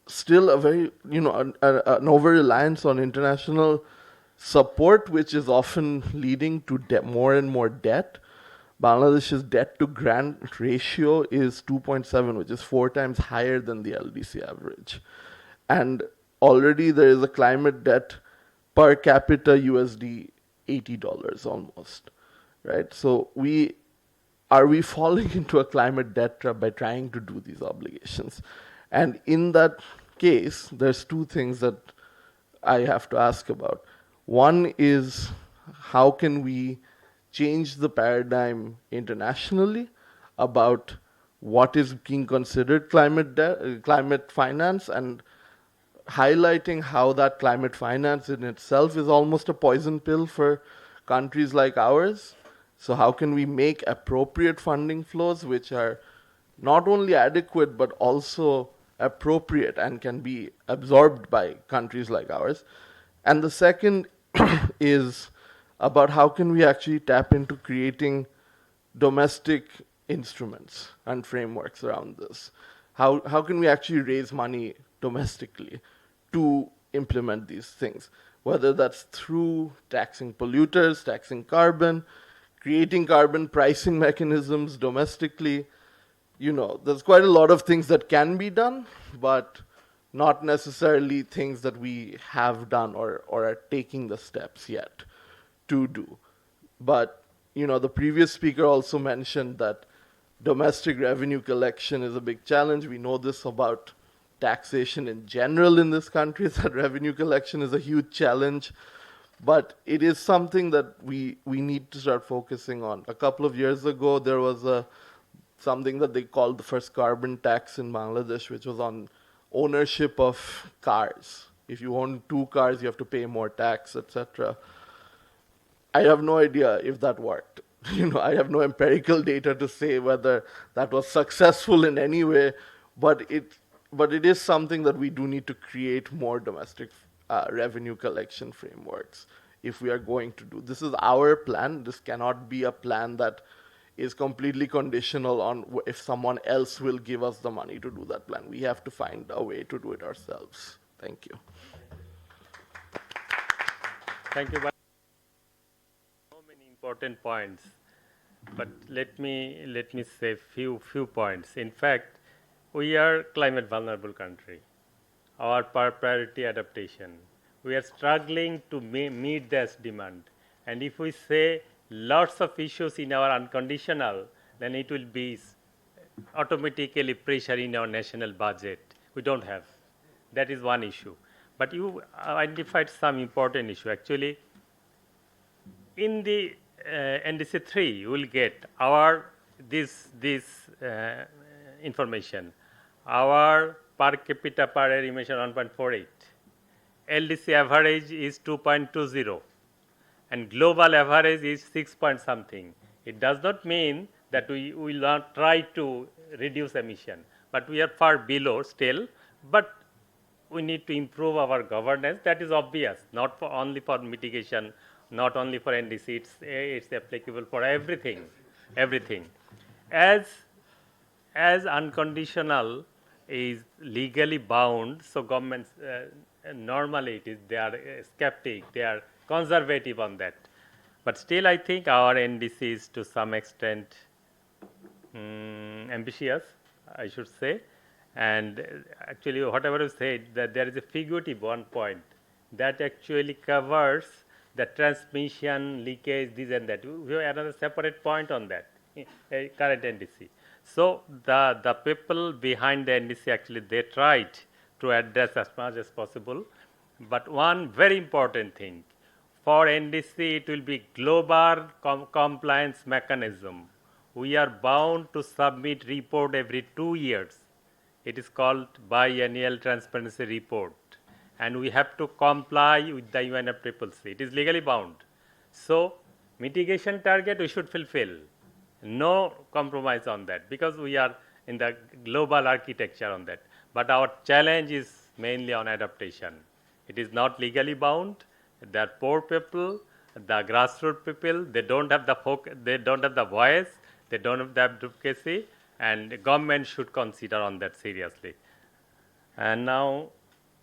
still a very, an over-reliance on international support, which is often leading to more and more debt. Bangladesh's debt to grant ratio is 2.7, which is 4 times higher than the LDC average. And already there is a climate debt per capita USD $80 almost, right? So are we falling into a climate debt trap by trying to do these obligations? And in that case, there's 2 things that I have to ask about. One is, how can we change the paradigm internationally about what is being considered climate finance, and highlighting how that climate finance in itself is almost a poison pill for countries like ours. So how can we make appropriate funding flows which are not only adequate but also appropriate and can be absorbed by countries like ours? And the second is about how can we actually tap into creating domestic instruments and frameworks around this. How can we actually raise money domestically to implement these things, whether that's through taxing polluters, taxing carbon, creating carbon pricing mechanisms domestically. There's quite a lot of things that can be done, but not necessarily things that we have done or are taking the steps yet to do. But, the previous speaker also mentioned that domestic revenue collection is a big challenge. We know this about taxation in general in this country, that revenue collection is a huge challenge. But it is something that we need to start focusing on. A couple of years ago, there was something that they called the first carbon tax in Bangladesh, which was on ownership of cars. If you own 2 cars, you have to pay more tax, etc. I have no idea if that worked. I have no empirical data to say whether that was successful in any way, but it is something that we do need to create more domestic revenue collection frameworks if we are going to do. This is our plan. This cannot be a plan that is completely conditional on if someone else will give us the money to do that plan. We have to find a way to do it ourselves. Thank you. Thank you. So many important points, but let me say few points. In fact, we are climate vulnerable country. Our priority adaptation. We are struggling to meet this demand. And if we say lots of issues in our unconditional, then it will be automatically pressure in our national budget. We don't have. That is one issue. But you identified some important issue. Actually, in the NDC 3, you will get our this information. Our per capita per year emission 1.48. LDC average is 2.20 and global average is 6 point something. It does not mean that we will not try to reduce emission, but we are far below still, but we need to improve our governance. That is obvious, not for only for mitigation, not only for NDC, it's applicable for everything. As unconditional is legally bound, so governments normally they are skeptic, they are conservative on that. But still, I think our NDC is to some extent ambitious, I should say. And actually, whatever you said, that there is a figurative one point that actually covers the transmission, leakage, this and that. We have another separate point on that, current NDC. So the people behind the NDC actually they tried to address as much as possible. But one very important thing, for NDC it will be global compliance mechanism. We are bound to submit report every 2 years. It is called biennial transparency report, and we have to comply with the UNFCCC. It is legally bound. So mitigation target we should fulfill. No compromise on that, because we are in the global architecture on that. But our challenge is mainly on adaptation. It is not legally bound. They are poor people, the grassroots people. They don't have the they don't have the voice. They don't have the advocacy, and the government should consider on that seriously. And now,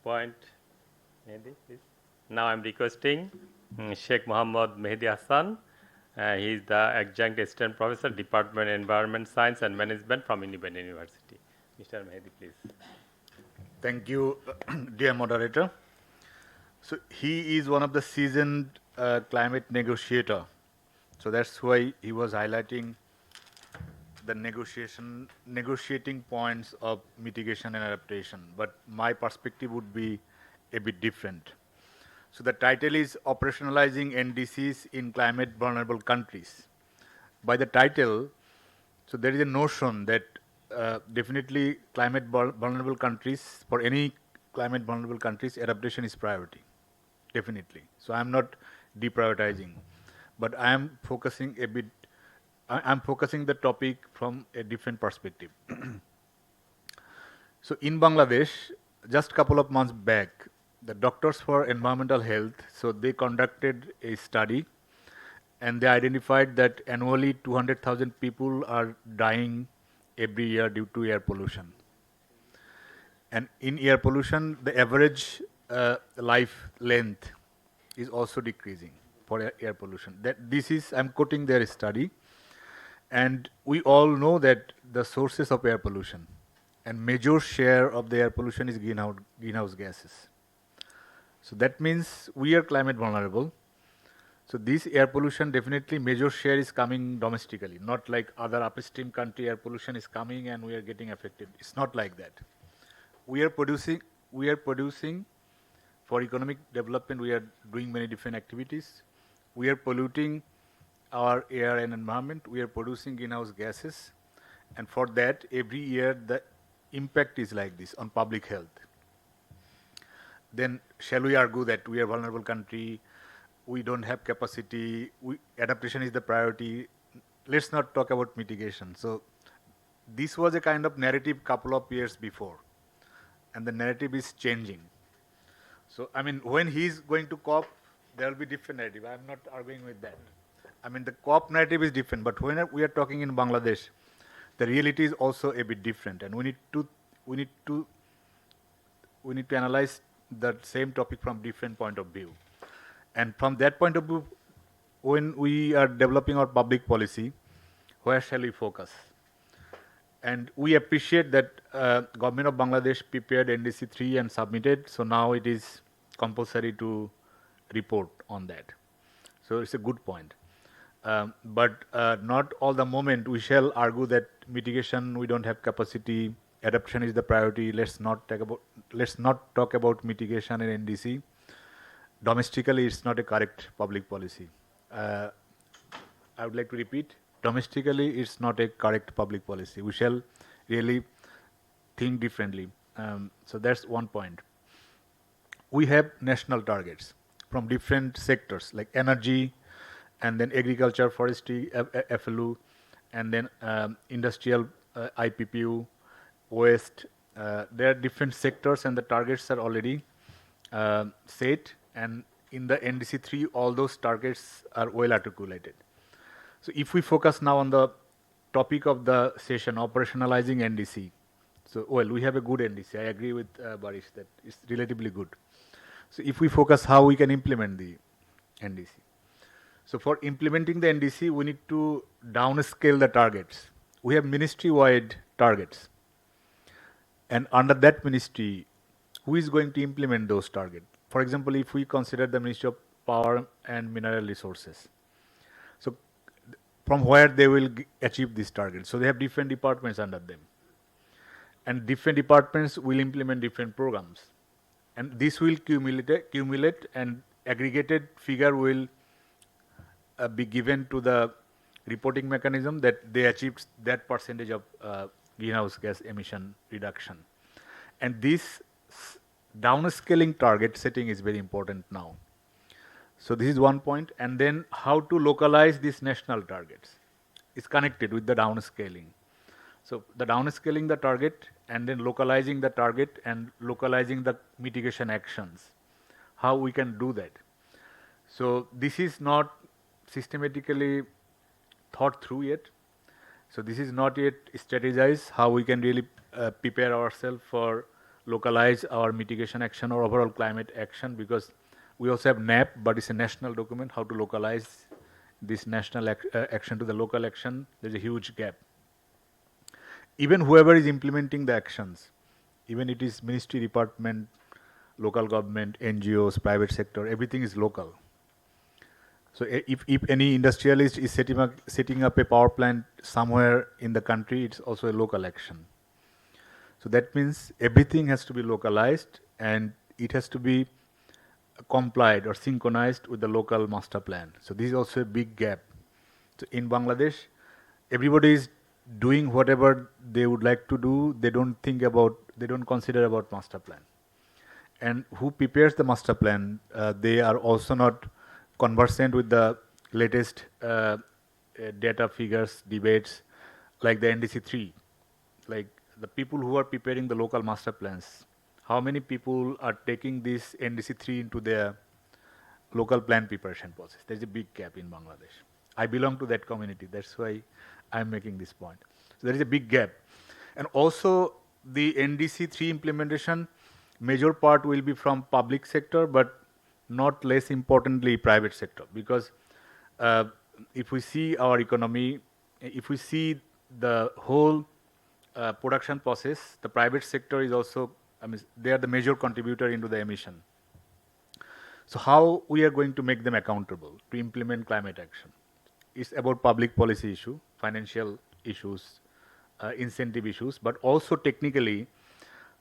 point, Mehdi, please. Now I am requesting Sheikh Muhammad Mehdi Hassan. He is the adjunct assistant professor, Department of Environment Science and Management from Independent University. Mr. Mehdi, please. Thank you, dear moderator. So he is one of the seasoned climate negotiator. So that's why he was highlighting the negotiating points of mitigation and adaptation. But my perspective would be a bit different. So the title is Operationalizing NDCs in Climate Vulnerable Countries. By the title, so there is a notion that definitely climate vulnerable countries, for any climate vulnerable countries, adaptation is priority, definitely. So I'm not deprioritizing, but I am focusing a bit, I'm focusing the topic from a different perspective. So in Bangladesh, just a couple of months back, the Doctors for Environmental Health, so they conducted a study and they identified that annually 200,000 people are dying every year due to air pollution. And in air pollution, the average life length is also decreasing for air pollution. This is, I'm quoting their study, and we all know that the sources of air pollution and major share of the air pollution is greenhouse gases. So that means we are climate vulnerable. So this air pollution, definitely major share is coming domestically, not like other upstream country air pollution is coming and we are getting affected. It's not like that. We are producing for economic development, we are doing many different activities. We are polluting our air and environment. We are producing greenhouse gases. And for that, every year the impact is like this on public health. Then shall we argue that we are a vulnerable country, we don't have capacity, adaptation is the priority? Let's not talk about mitigation. So this was a kind of narrative couple of years before, and the narrative is changing. So I mean, when he's going to COP, there will be different narrative. I'm not arguing with that. I mean, the COP narrative is different, but when we are talking in Bangladesh, the reality is also a bit different, and we need to analyze the same topic from different point of view. And from that point of view, when we are developing our public policy, where shall we focus? And we appreciate that government of Bangladesh prepared NDC 3 and submitted, so now it is compulsory to report on that. So it's a good point. But not all the moment we shall argue that mitigation we don't have capacity, adaptation is the priority. Let's not talk about mitigation in NDC. Domestically, it's not a correct public policy. I would like to repeat, domestically, it's not a correct public policy. We shall really think differently. So that's one point. We have national targets from different sectors like energy, and then agriculture, forestry, FLU, and then industrial IPPU, waste. There are different sectors and the targets are already set, and in the NDC 3 all those targets are well articulated. So if we focus now on the topic of the session, operationalizing NDC. So well, we have a good NDC. I agree with Barish that it's relatively good. So if we focus how we can implement the NDC. So for implementing the NDC, we need to downscale the targets. We have ministry-wide targets. And under that ministry, who is going to implement those targets? For example, if we consider the Ministry of Power and Mineral Resources. So from where they will achieve these targets. So they have different departments under them. And different departments will implement different programs. And this will accumulate and aggregated figure will be given to the reporting mechanism that they achieved that percentage of greenhouse gas emission reduction. And this downscaling target setting is very important now. So this is one point. And then how to localize these national targets is connected with the downscaling. So the downscaling the target and then localizing the target and localizing the mitigation actions. How we can do that. So this is not systematically thought through yet. So this is not yet strategized how we can really prepare ourselves for localize our mitigation action or overall climate action, because we also have NAP, but it's a national document, how to localize this national action to the local action. There's a huge gap. Even whoever is implementing the actions, even it is ministry, department, local government, NGOs, private sector, everything is local. So if any industrialist is setting up a power plant somewhere in the country, it's also a local action. So that means everything has to be localized and it has to be complied or synchronized with the local master plan. So this is also a big gap. So in Bangladesh, everybody is doing whatever they would like to do. They don't consider about master plan. And who prepares the master plan, they are also not conversant with the latest data figures, debates, like the NDC 3. Like the people who are preparing the local master plans, how many people are taking this NDC 3 into their local plan preparation process? There's a big gap in Bangladesh. I belong to that community. That's why I'm making this point. So there is a big gap. And also the NDC 3 implementation, major part will be from public sector, but not less importantly private sector, because if we see our economy, if we see the whole production process, the private sector is also, they are the major contributor into the emission. So how we are going to make them accountable to implement climate action? It's about public policy issue, financial issues, incentive issues, but also technically,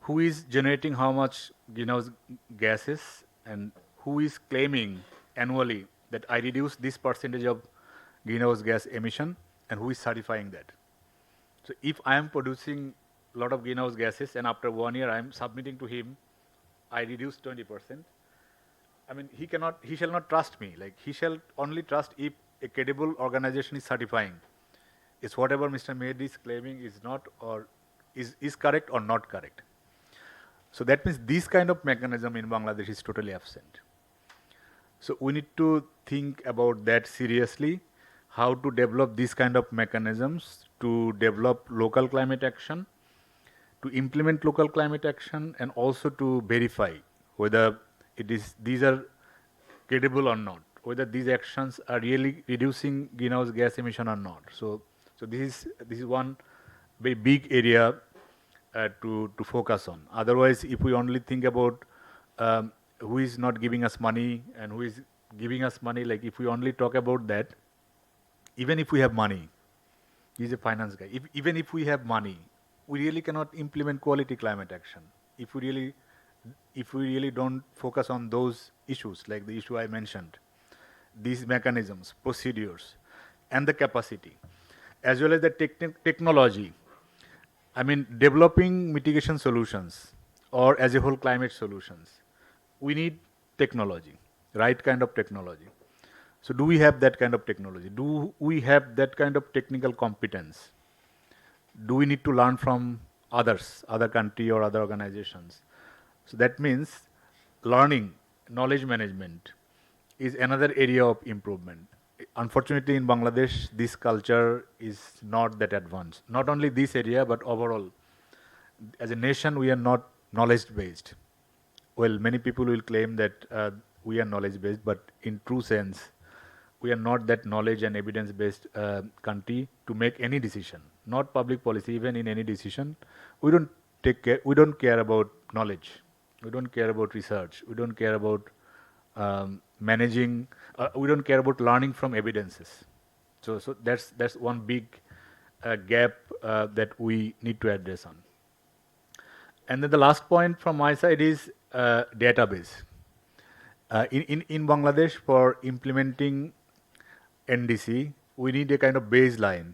who is generating how much greenhouse gases and who is claiming annually that I reduce this percentage of greenhouse gas emission, and who is certifying that. So if I am producing a lot of greenhouse gases and after 1 year I am submitting to him, I reduce 20%, he shall not trust me. Like he shall only trust if a credible organization is certifying. Is whatever Mr. Mehdi is claiming is not or is correct or not correct. So that means this kind of mechanism in Bangladesh is totally absent. So we need to think about that seriously, how to develop these kind of mechanisms to develop local climate action, to implement local climate action, and also to verify whether these are credible or not, whether these actions are really reducing greenhouse gas emission or not. So this is one very big area to focus on. Otherwise, if we only think about who is not giving us money and who is giving us money, like if we only talk about that, even if we have money, he's a finance guy. Even if we have money, we really cannot implement quality climate action. If we really don't focus on those issues, like the issue I mentioned, these mechanisms, procedures, and the capacity, as well as the technology. I mean, developing mitigation solutions or as a whole climate solutions, we need technology, right kind of technology. So do we have that kind of technology? Do we have that kind of technical competence? Do we need to learn from others, other country or other organizations? So that means learning, knowledge management is another area of improvement. Unfortunately, in Bangladesh, this culture is not that advanced. Not only this area, but overall. As a nation, we are not knowledge-based. Well, many people will claim that we are knowledge-based, but in true sense, we are not that knowledge and evidence-based country to make any decision. Not public policy, even in any decision, we don't take care. We don't care about knowledge. We don't care about research. We don't care about managing. We don't care about learning from evidences. So that's one big gap that we need to address on. And then the last point from my side is database. In Bangladesh, for implementing NDC, we need a kind of baseline.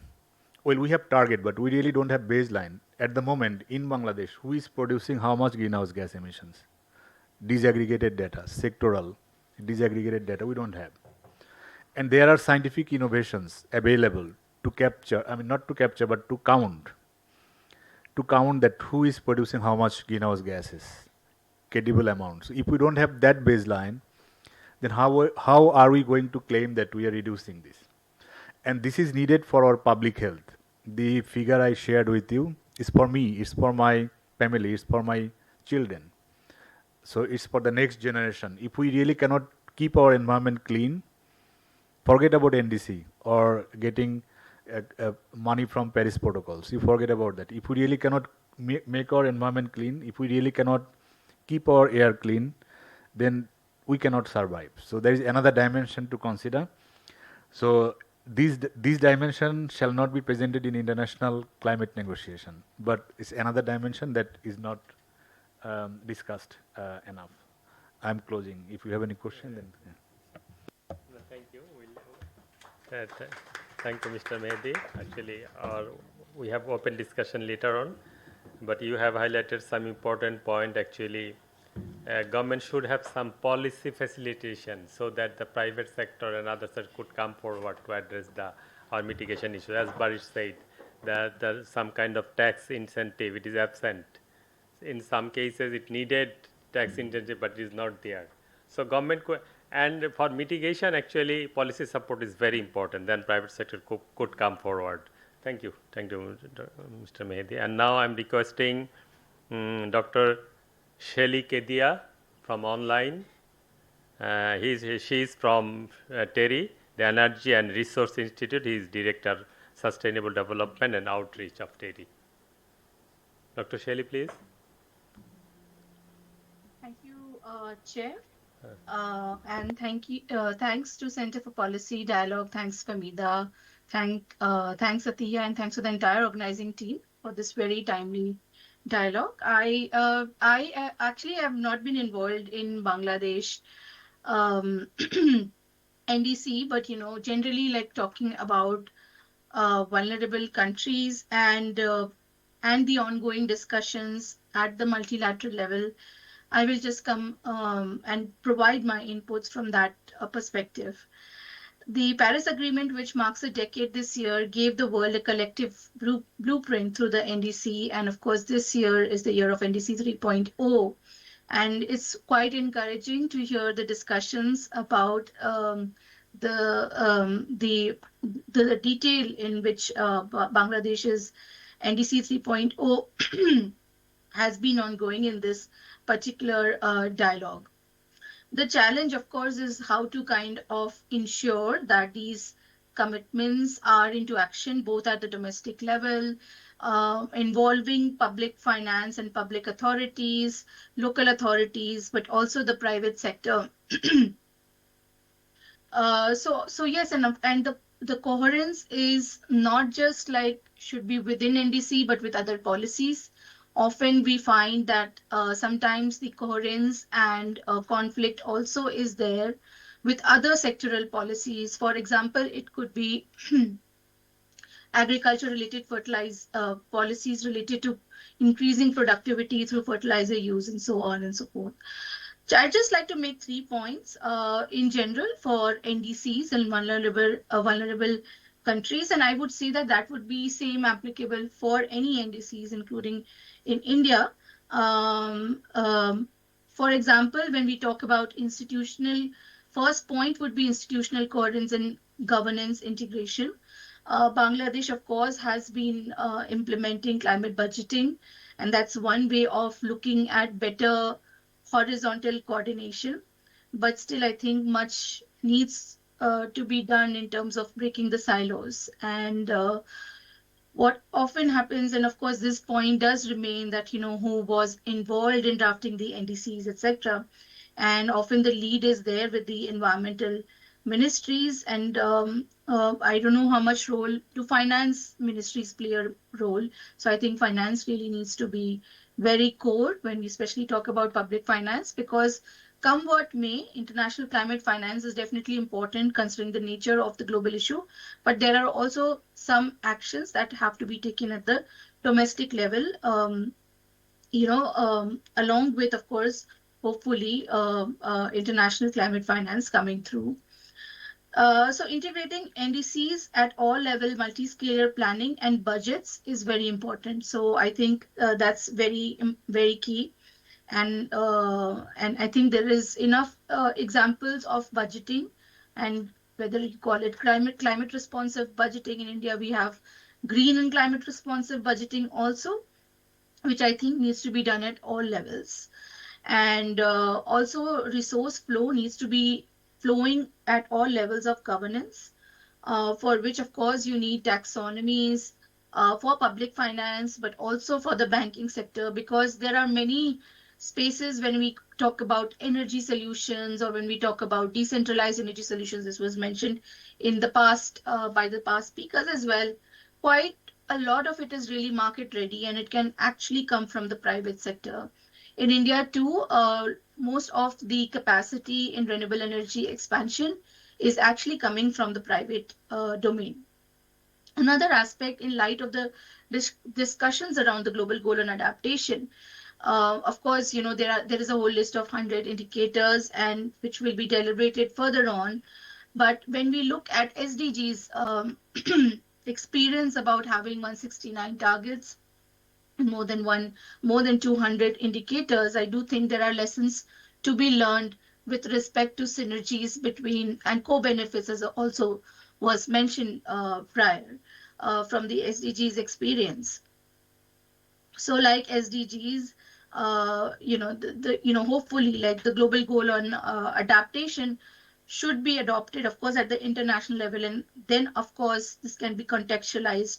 Well, we have target, but we really don't have baseline. At the moment, in Bangladesh, who is producing how much greenhouse gas emissions? Disaggregated data, sectoral, disaggregated data, we don't have. And there are scientific innovations available to capture, I mean, not to capture, but to count that who is producing how much greenhouse gases, credible amounts. If we don't have that baseline, then how are we going to claim that we are reducing this? And this is needed for our public health. The figure I shared with you is for me, it's for my family, it's for my children. So it's for the next generation. If we really cannot keep our environment clean, forget about NDC or getting money from Paris protocols. You forget about that. If we really cannot make our environment clean, if we really cannot keep our air clean, then we cannot survive. So there is another dimension to consider. So these dimensions shall not be presented in international climate negotiation, but it's another dimension that is not discussed enough. I'm closing. If you have any question, then. Yeah. No, thank you. Thank you, Mr. Mehdi. Actually, we have open discussion later on, but you have highlighted some important point. Actually, government should have some policy facilitation so that the private sector and other sector could come forward to address our mitigation issue. As Barish said, that some kind of tax incentive, it is absent. In some cases, it needed tax incentive, but it is not there. So government and for mitigation, actually, policy support is very important. Then private sector could come forward. Thank you, Mr. Mehdi. And now I'm requesting Dr. Shelly Kedia from online. She is from TERI, the Energy and Resource Institute. He is Director, Sustainable Development and Outreach of TERI. Dr. Shelly, please. Thank you, Chair. And thanks to Center for Policy Dialogue, thanks Famida, thanks Atiya, and thanks to the entire organizing team for this very timely dialogue. I actually have not been involved in Bangladesh NDC, but generally like talking about vulnerable countries and the ongoing discussions at the multilateral level. I will just come and provide my inputs from that perspective. The Paris Agreement, which marks a decade this year, gave the world a collective blueprint through the NDC. And of course, this year is the year of NDC 3.0. And it's quite encouraging to hear the discussions about the detail in which Bangladesh's NDC 3.0 has been ongoing in this particular dialogue. The challenge, of course, is how to kind of ensure that these commitments are into action, both at the domestic level, involving public finance and public authorities, local authorities, but also the private sector. So yes, and the coherence is not just like should be within NDC, but with other policies. Often we find that sometimes the coherence and conflict also is there with other sectoral policies. For example, it could be agriculture related fertilizer policies related to increasing productivity through fertilizer use and so on and so forth. So I'd just like to make 3 points in general for NDCs and vulnerable countries, and I would say that that would be same applicable for any NDCs, including in India. Um, um, for example, when we talk about institutional, first point would be institutional coherence and governance integration. Bangladesh, of course, has been implementing climate budgeting, and that's one way of looking at better horizontal coordination. But still, I think much needs to be done in terms of breaking the silos. And what often happens, and of course, this point does remain that, who was involved in drafting the NDCs, etc. And often the lead is there with the environmental ministries. And I don't know how much role do finance ministries play a role. So I think finance really needs to be very core when we especially talk about public finance, because come what may, international climate finance is definitely important considering the nature of the global issue. But there are also some actions that have to be taken at the domestic level, along with, of course, hopefully, international climate finance coming through. So integrating NDCs at all level, multi-scale planning and budgets is very important. So I think that's very, very key. And I think there is enough examples of budgeting, and whether you call it climate responsive budgeting in India, we have green and climate responsive budgeting also, which I think needs to be done at all levels. And also resource flow needs to be flowing at all levels of governance, for which, of course, you need taxonomies for public finance, but also for the banking sector, because there are many spaces when we talk about energy solutions or when we talk about decentralized energy solutions. This was mentioned in the past by the past speakers as well. Quite a lot of it is really market ready, and it can actually come from the private sector. In India too, most of the capacity in renewable energy expansion is actually coming from the private domain. Another aspect in light of the discussions around the global goal on adaptation, of course, there is a whole list of 100 indicators, and which will be deliberated further on. But when we look at SDGs, experience about having 169 targets, more than 200 indicators, I do think there are lessons to be learned with respect to synergies between and co-benefits, as also was mentioned prior from the SDGs experience. So like SDGs, hopefully, like the global goal on adaptation should be adopted, of course, at the international level. And then, of course, this can be contextualized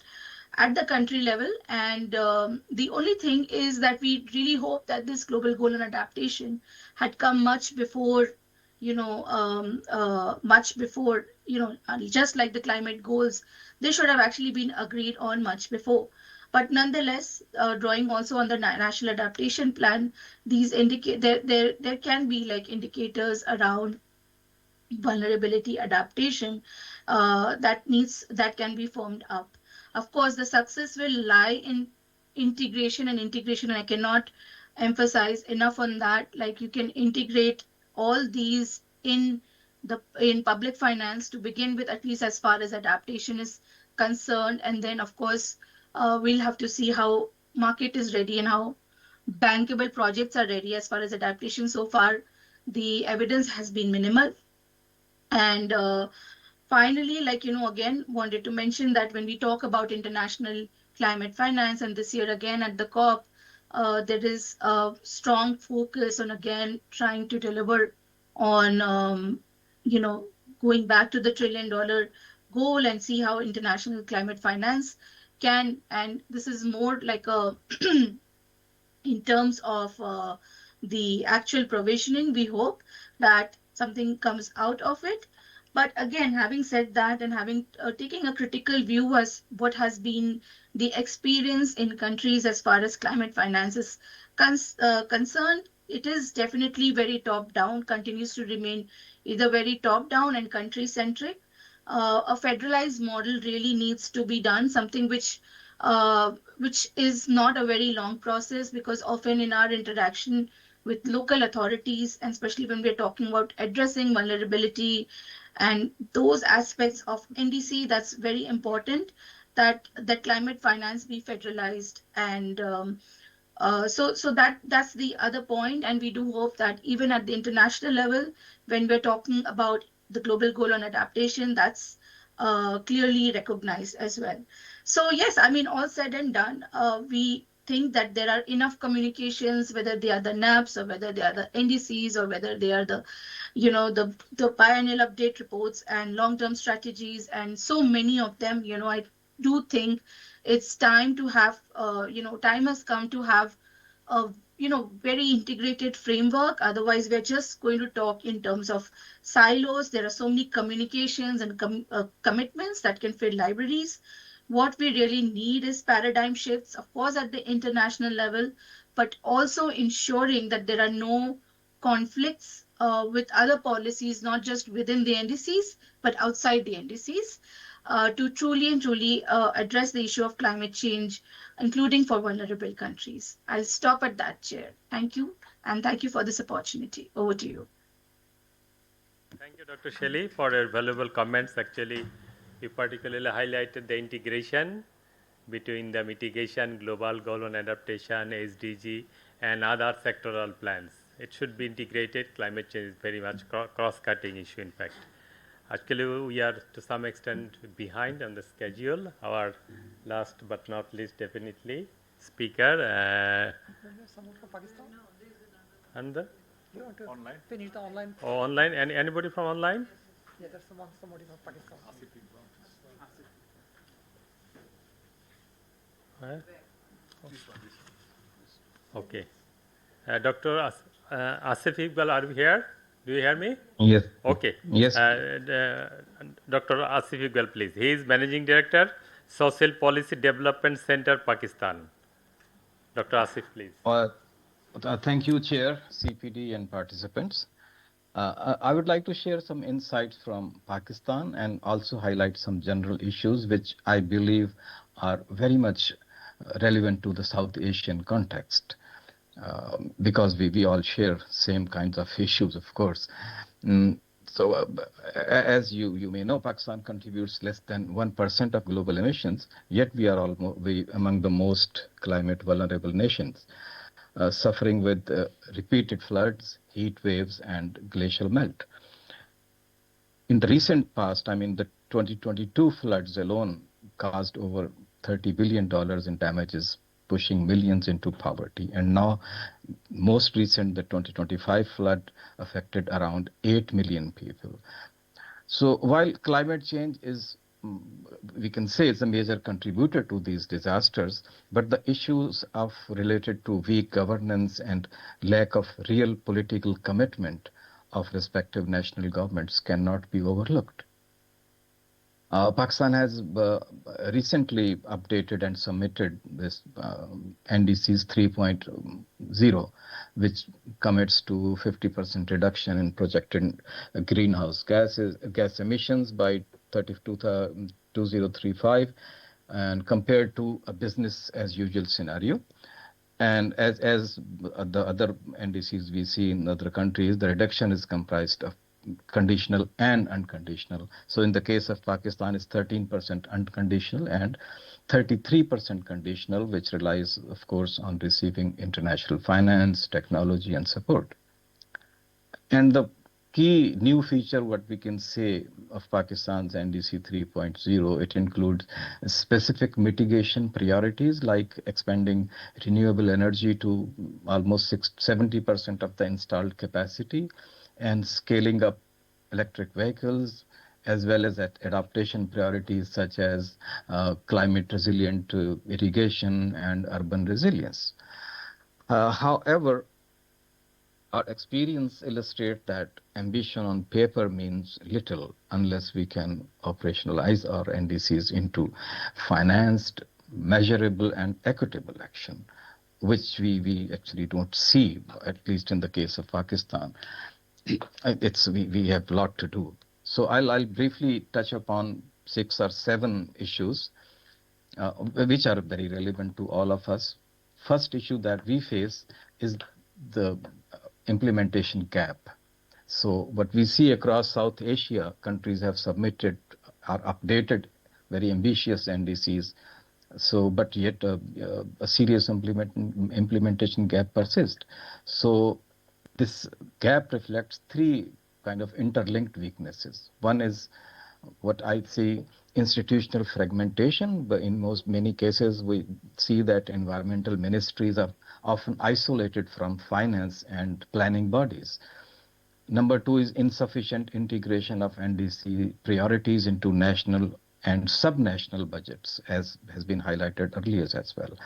at the country level. And the only thing is that we really hope that this global goal on adaptation had come much before, just like the climate goals, they should have actually been agreed on much before. But nonetheless, drawing also on the national adaptation plan, these indicate there can be like indicators around vulnerability adaptation that can be formed up. Of course, the success will lie in integration, and I cannot emphasize enough on that. Like, you can integrate all these in public finance to begin with, at least as far as adaptation is concerned. And then, of course, we'll have to see how market is ready and how bankable projects are ready as far as adaptation. So far, the evidence has been minimal. And finally, again, wanted to mention that when we talk about international climate finance, and this year again at the COP, there is a strong focus on, again, trying to deliver on, going back to the $1 trillion goal and see how international climate finance can, and this is more like a, in terms of the actual provisioning, we hope that something comes out of it. But again, having said that and having taking a critical view as what has been the experience in countries as far as climate finance is concerned, it is definitely very top down, continues to remain either very top down and country centric. A federalized model really needs to be done, something which is not a very long process, because often in our interaction with local authorities, and especially when we're talking about addressing vulnerability and those aspects of NDC, that's very important that climate finance be federalized. And so that's the other point, and we do hope that even at the international level, when we're talking about the global goal on adaptation, that's clearly recognized as well. So yes, I mean, all said and done, we think that there are enough communications, whether they are the NAPs or whether they are the NDCs or whether they are the, the biennial update reports and long-term strategies, and so many of them. I do think it's time to have, time has come to have a, very integrated framework. Otherwise, we're just going to talk in terms of silos. There are so many communications and commitments that can fill libraries. What we really need is paradigm shifts, of course, at the international level, but also ensuring that there are no conflicts with other policies, not just within the NDCs, but outside the NDCs, to truly and truly address the issue of climate change, including for vulnerable countries. I'll stop at that, Chair. Thank you, and thank you for this opportunity. Over to you. Thank you, Dr. Shelley, for your valuable comments. Actually, you particularly highlighted the integration between the mitigation, global goal on adaptation, SDG, and other sectoral plans. It should be integrated. Climate change is very much cross-cutting issue, in fact. Actually, we are to some extent behind on the schedule. Our last but not least, definitely, speaker. Someone from Pakistan? And the? You want to online? Finish the online? Oh, online? Anybody from online? Yeah, there's somebody from Pakistan. Okay. Dr. Asif Iqbal, are you here? Do you hear me? Yes. Okay. Yes. Dr. Asif Iqbal, please. He is Managing Director, Social Policy Development Center, Pakistan. Dr. Asif, please. Thank you, Chair, CPD, and participants. I would like to share some insights from Pakistan and also highlight some general issues which I believe are very much relevant to the South Asian context, because we all share same kinds of issues, of course. As you may know, Pakistan contributes less than 1% of global emissions, yet we are among the most climate vulnerable nations, suffering with repeated floods, heat waves, and glacial melt. In the recent past, I mean, the 2022 floods alone caused over $30 billion in damages, pushing millions into poverty. And now, most recent, the 2025 flood affected around 8 million people. So while climate change is, we can say, it's a major contributor to these disasters, but the issues related to weak governance and lack of real political commitment of respective national governments cannot be overlooked. Pakistan has recently updated and submitted this NDCs 3.0, which commits to 50% reduction in projected greenhouse gas emissions by 2035, and compared to a business as usual scenario. And as the other NDCs we see in other countries, the reduction is comprised of conditional and unconditional. So in the case of Pakistan, it's 13% unconditional and 33% conditional, which relies, of course, on receiving international finance, technology, and support. And the key new feature, what we can say of Pakistan's NDC 3.0, it includes specific mitigation priorities like expanding renewable energy to almost 70% of the installed capacity, and scaling up electric vehicles, as well as adaptation priorities such as climate resilient irrigation and urban resilience. However, Our experience illustrates that ambition on paper means little unless we can operationalize our NDCs into financed, measurable, and equitable action, which we actually don't see, at least in the case of Pakistan. We have a lot to do. So I'll briefly touch upon 6 or 7 issues which are very relevant to all of us. First issue that we face is the implementation gap. So what we see across South Asia, countries have submitted or updated very ambitious NDCs. So, but yet a serious implementation gap persists. So this gap reflects 3 kind of interlinked weaknesses. One is what I see institutional fragmentation, but in many cases we see that environmental ministries are often isolated from finance and planning bodies. Number 2 is insufficient integration of NDC priorities into national and subnational budgets, as has been highlighted earlier as well.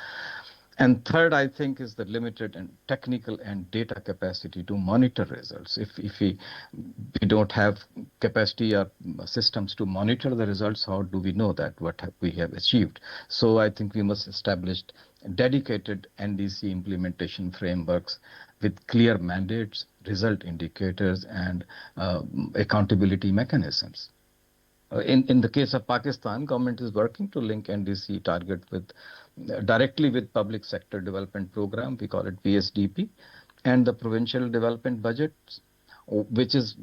And third, I think, is the limited and technical and data capacity to monitor results. If we don't have capacity or systems to monitor the results, how do we know that what we have achieved? So I think we must establish dedicated NDC implementation frameworks with clear mandates, result indicators, and accountability mechanisms. In the case of Pakistan, government is working to link NDC target with directly with public sector development program. We call it PSDP, and the provincial development budgets, which is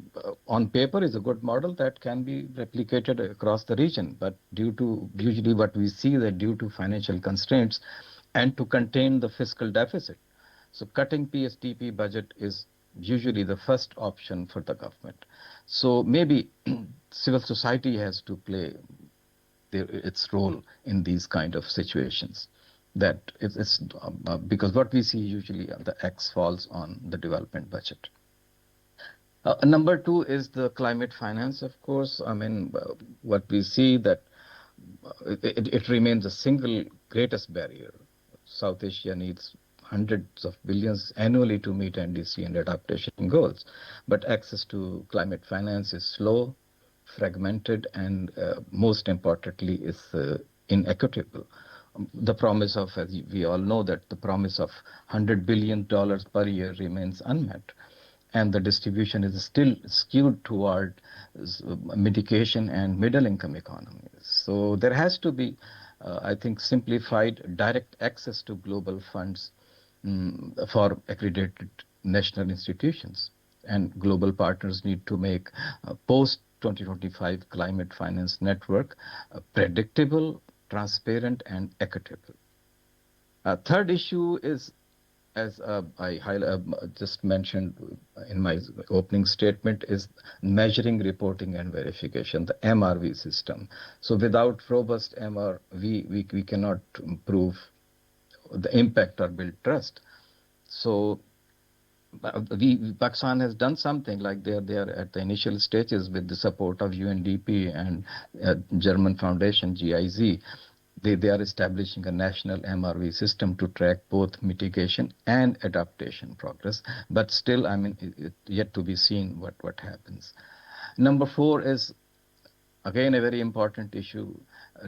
on paper is a good model that can be replicated across the region. But due to usually what we see that due to financial constraints and to contain the fiscal deficit, so cutting PSDP budget is usually the first option for the government. So maybe civil society has to play its role in these kind of situations. That it's because what we see usually the X falls on the development budget. Number 2 is the climate finance, of course. I mean, what we see that it remains the single greatest barrier. South Asia needs hundreds of billions annually to meet NDC and adaptation goals. But access to climate finance is slow, fragmented, and most importantly is inequitable. The promise of, as we all know, that the promise of $100 billion per year remains unmet. And the distribution is still skewed toward mitigation and middle income economies. So there has to be, I think, simplified direct access to global funds for accredited national institutions, and global partners need to make post-2025 climate finance network predictable, transparent, and equitable. Third issue is, as I just mentioned in my opening statement, is measuring, reporting, and verification, the MRV system. So without robust MR, we cannot prove the impact or build trust. So Pakistan has done something like they are at the initial stages with the support of UNDP and German Foundation GIZ. They are establishing a national MRV system to track both mitigation and adaptation progress. But still, I mean, it yet to be seen what happens. Number 4 is, again, a very important issue,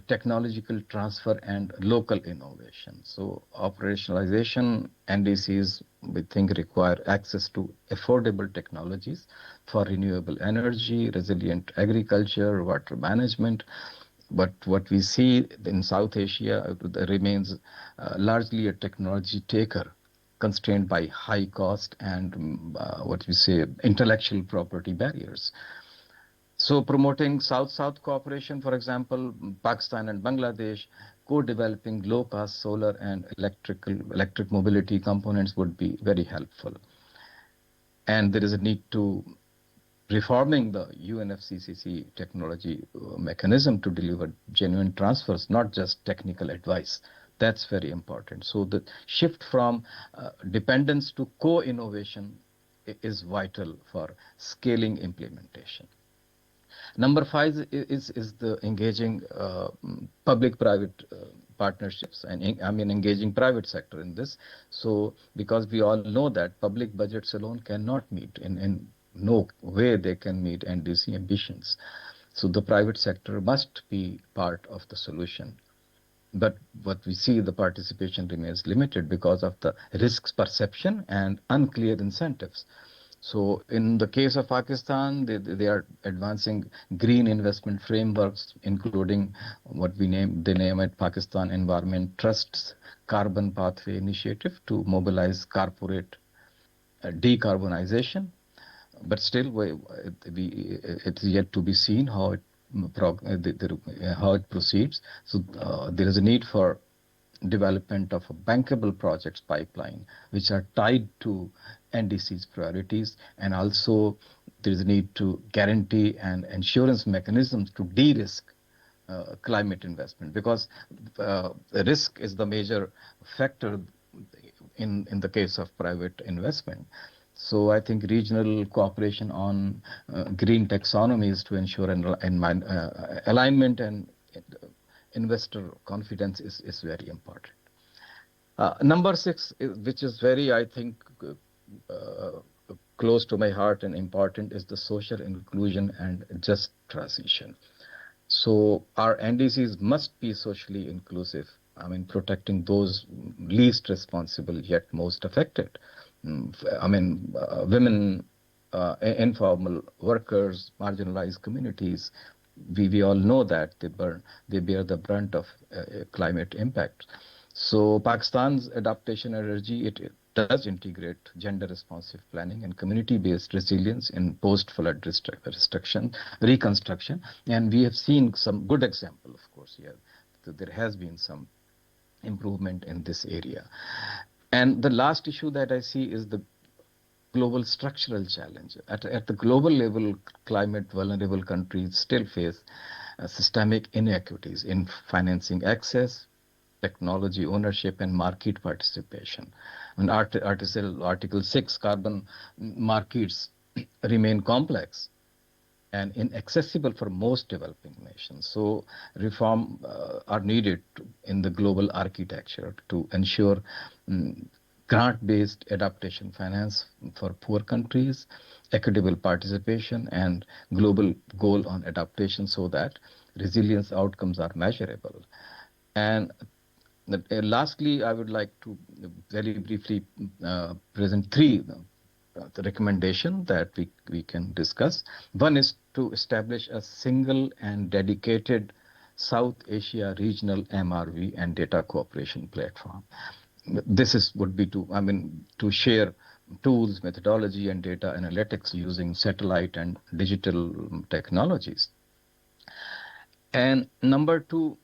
technological transfer and local innovation. So operationalization NDCs, we think, require access to affordable technologies for renewable energy, resilient agriculture, water management. But what we see in South Asia remains largely a technology taker, constrained by high cost and what we say intellectual property barriers. So promoting South-South cooperation, for example, Pakistan and Bangladesh co-developing low-cost solar and electric mobility components would be very helpful. And there is a need to reforming the UNFCCC technology mechanism to deliver genuine transfers, not just technical advice. That's very important. So the shift from dependence to co-innovation is vital for scaling implementation. Number 5 is the engaging public-private partnerships and engaging private sector in this. So because we all know that public budgets alone cannot meet, in no way they can meet NDC ambitions. So the private sector must be part of the solution. But what we see, the participation remains limited because of the risks perception and unclear incentives. So in the case of Pakistan, they are advancing green investment frameworks, including what they name it Pakistan Environment Trust's Carbon Pathway Initiative to mobilize corporate decarbonization. But still, it's yet to be seen how it proceeds. So there is a need for development of a bankable projects pipeline, which are tied to NDC's priorities, and also there is a need to guarantee and insurance mechanisms to de-risk climate investment, because risk is the major factor in the case of private investment. So I think regional cooperation on green taxonomies to ensure alignment and investor confidence is very important. Number 6, which is very, I think, close to my heart and important, is the social inclusion and just transition. So our NDCs must be socially inclusive. I mean, protecting those least responsible yet most affected. Women, informal workers, marginalized communities. We all know that they bear the brunt of climate impact. So Pakistan's adaptation energy, it does integrate gender-responsive planning and community-based resilience in post-flood reconstruction. And we have seen some good example, of course, here. So there has been some improvement in this area. And the last issue that I see is the global structural challenge. At the global level, climate vulnerable countries still face systemic inequities in financing access, technology ownership, and market participation. And Article 6 carbon markets remain complex and inaccessible for most developing nations. So reform are needed in the global architecture to ensure grant-based adaptation finance for poor countries, equitable participation, and global goal on adaptation so that resilience outcomes are measurable. And lastly, I would like to very briefly present 3 the recommendation that we can discuss. One is to establish a single and dedicated South Asia regional MRV and data cooperation platform. This would be to share tools, methodology, and data analytics using satellite and digital technologies. And number 2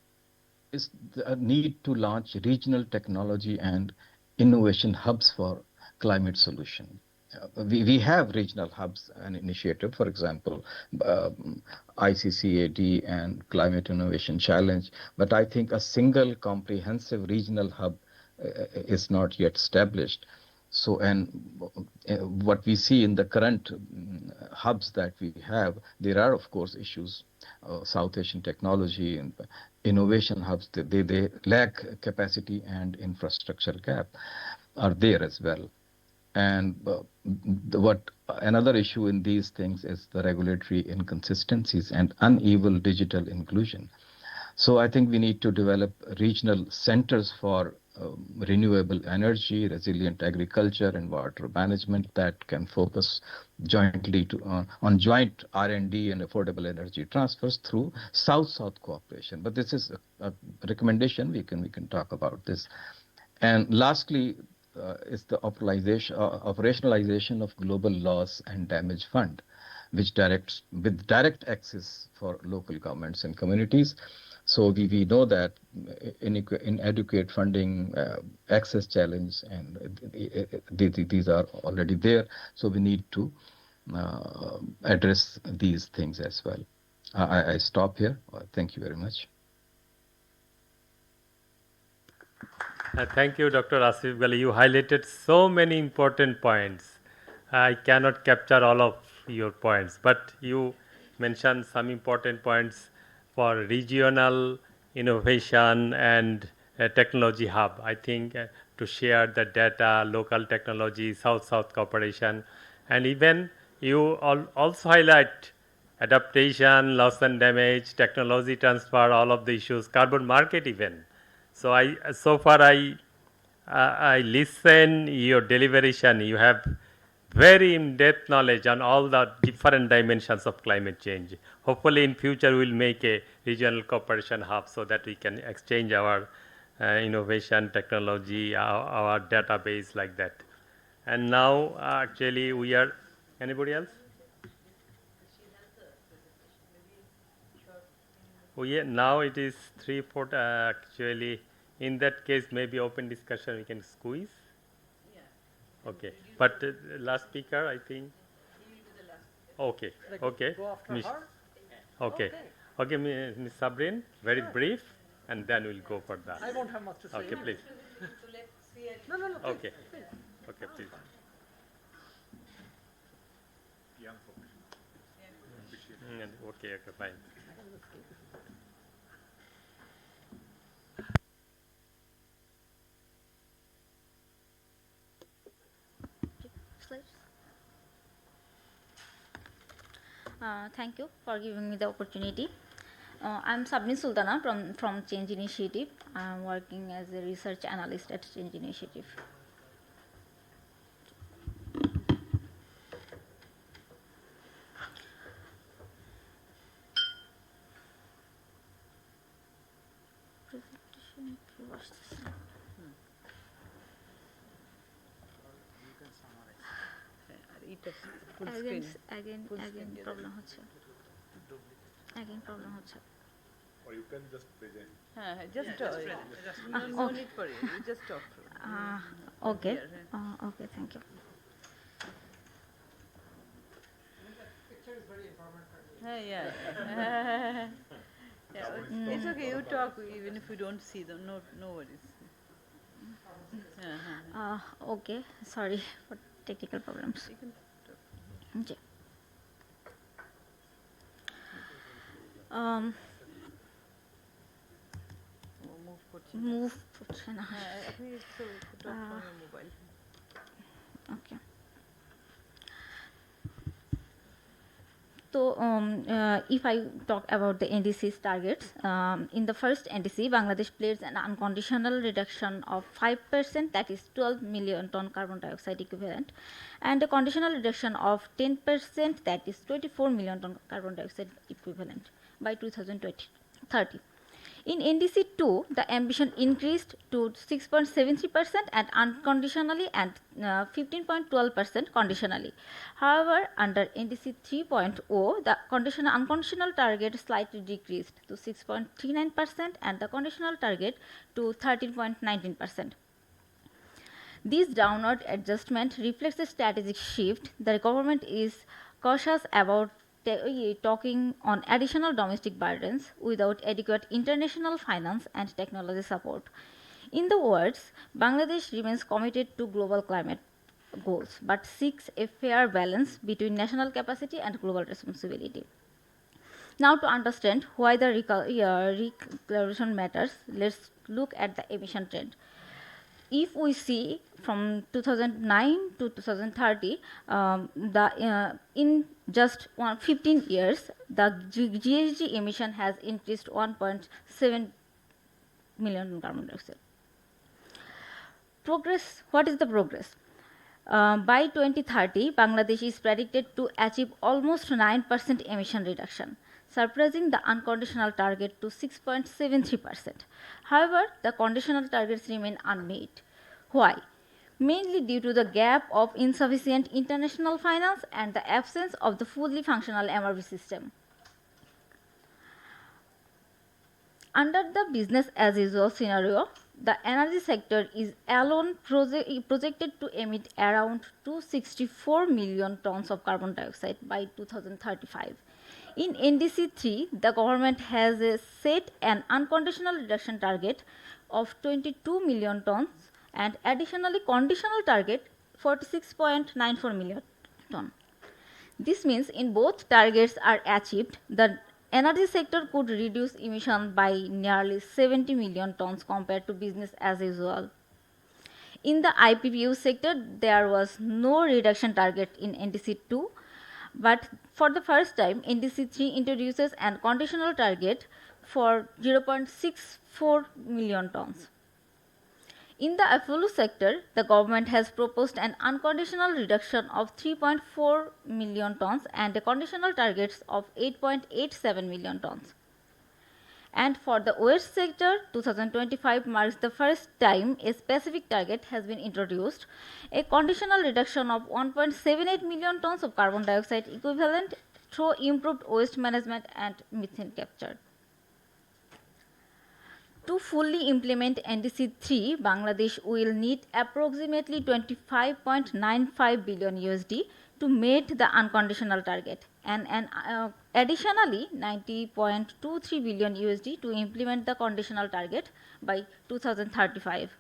is the need to launch regional technology and innovation hubs for climate solution. We have regional hubs and initiative, for example, ICCAD and Climate Innovation Challenge, but I think a single comprehensive regional hub is not yet established. So, and what we see in the current hubs that we have, there are of course issues. South Asian technology and innovation hubs, they lack capacity, and infrastructure gap are there as well. And another issue in these things is the regulatory inconsistencies and uneven digital inclusion. So I think we need to develop regional centers for renewable energy, resilient agriculture, and water management that can focus jointly on joint R&D and affordable energy transfers through South-South cooperation. But this is a recommendation. We can talk about this. And lastly, is the operationalization of global loss and damage fund, with direct access for local governments and communities. So we know that inadequate funding, access challenge, and these are already there. So we need to address these things as well. I stop here. Thank you very much. Thank you, Dr. Asif Gali. You highlighted so many important points. I cannot capture all of your points, but you mentioned some important points for regional innovation and technology hub. I think to share the data, local technology, South-South cooperation, and even you also highlight adaptation, loss and damage, technology transfer, all of the issues, carbon market even. So I listen your deliberation. You have very in-depth knowledge on all the different dimensions of climate change. Hopefully, in future, we will make a regional cooperation hub so that we can exchange our innovation, technology, our database like that. And now, actually, we are. Anybody else? Now it is 3/4. Actually, in that case, maybe open discussion we can squeeze. Okay, but last speaker, I think. Okay, okay. Go after Miss, her. okay, okay, Miss Sabrin, very brief, and then we'll go for that. I won't have much to say. Okay, please. No, no, no. Okay, Please. okay, please. Okay, okay, fine. Slides. Thank you for giving me the opportunity. I'm Sabrin Sultana from Change Initiative. I'm working as a research analyst at Change Initiative. Presentation, reverse this. Again problem হচ্ছে Or you can just present. No need for it. You just talk. Okay. Okay, thank you. Picture is very environment friendly. Yeah. It's okay. You talk even if you don't see them. No worries. Okay, sorry for technical problems. You can Okay. Move করছে না। আপনি একটু talk from your mobile. Okay. So, if I talk about the NDCs targets, in the first NDC, Bangladesh pledged an unconditional reduction of 5%, that is 12 million ton carbon dioxide equivalent, and a conditional reduction of 10%, that is 24 million ton carbon dioxide equivalent by 2030. In NDC 2, the ambition increased to 6.73% and unconditionally and 15.12% conditionally. However, under NDC 3.0, the unconditional target slightly decreased to 6.39% and the conditional target to 13.19%. This downward adjustment reflects a strategic shift. The government is cautious about talking on additional domestic burdens without adequate international finance and technology support. In the words, Bangladesh remains committed to global climate goals, but seeks a fair balance between national capacity and global responsibility. Now, to understand why the recalibration matters, let's look at the emission trend. If we see from 2009 to 2030, in just 15 years, the GHG emission has increased 1.7 million carbon dioxide. Progress, what is the progress? By 2030, Bangladesh is predicted to achieve almost 9% emission reduction, surpassing the unconditional target to 6.73%. However, the conditional targets remain unmet. Why? Mainly due to the gap of insufficient international finance and the absence of the fully functional MRV system. Under the business as usual scenario, the energy sector is alone projected to emit around 264 million tons of carbon dioxide by 2035. In NDC 3, the government has set an unconditional reduction target of 22 million tons and additionally conditional target 46.94 million ton. This means in both targets are achieved, the Energy sector could reduce emission by nearly 70 million tons compared to business as usual. In the IPPU sector, there was no reduction target in NDC 2, but for the first time, NDC 3 introduces an conditional target for 0.64 million tons. In the Apollo sector, the government has proposed an unconditional reduction of 3.4 million tons and a conditional targets of 8.87 million tons. And for the waste sector, 2025 marks the first time a specific target has been introduced, a conditional reduction of 1.78 million tons of carbon dioxide equivalent through improved waste management and methane capture. To fully implement NDC 3, Bangladesh will need approximately 25.95 billion USD to meet the unconditional target and additionally 90.23 billion USD to implement the conditional target by 2035.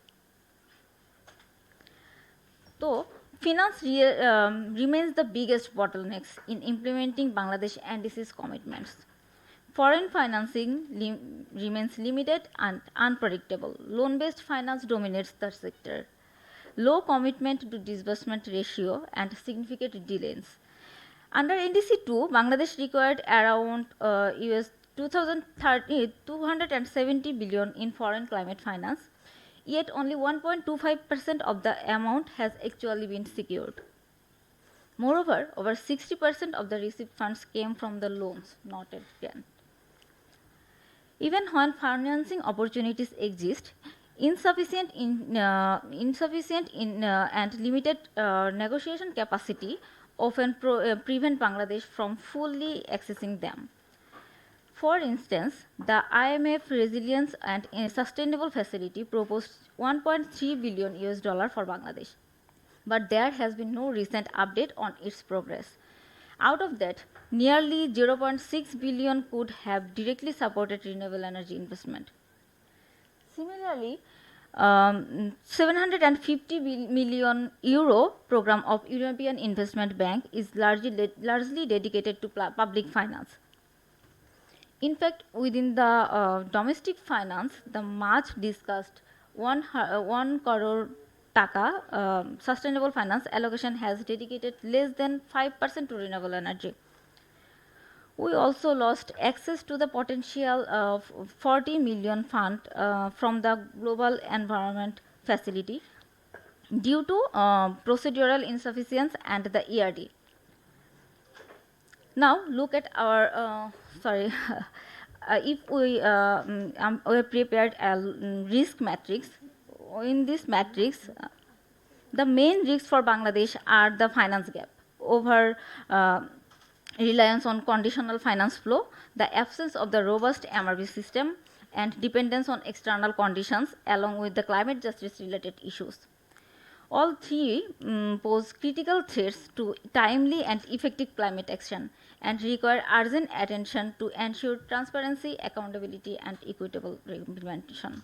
So, finance remains the biggest bottlenecks in implementing Bangladesh NDC's commitments. Foreign financing remains limited and unpredictable. Loan-based finance dominates the sector. Low commitment to disbursement ratio and significant delays. Under NDC 2, Bangladesh required around US 270 billion in foreign climate finance, yet only 1.25% of the amount has actually been secured. Moreover, over 60% of the received funds came from the loans, not a grant. Even when financing opportunities exist, insufficient and limited negotiation capacity often prevent Bangladesh from fully accessing them. For instance, the IMF Resilience and Sustainable Facility proposed 1.3 billion US dollar for Bangladesh, but there has been no recent update on its progress. Out of that, nearly 0.6 billion could have directly supported renewable energy investment. Similarly, 750 million euro program of European Investment Bank is largely dedicated to public finance. In fact, within the domestic finance, the much discussed 1 crore taka sustainable finance allocation has dedicated less than 5% to renewable energy. We also lost access to the potential of 40 million fund from the Global Environment Facility due to procedural insufficiency and the ERD. Now look at our, if we prepared a risk matrix. In this matrix, the main risks for Bangladesh are the finance gap, over reliance on conditional finance flow, the absence of the robust MRB system, and dependence on external conditions along with the climate justice related issues. All three pose critical threats to timely and effective climate action and require urgent attention to ensure transparency, accountability, and equitable implementation.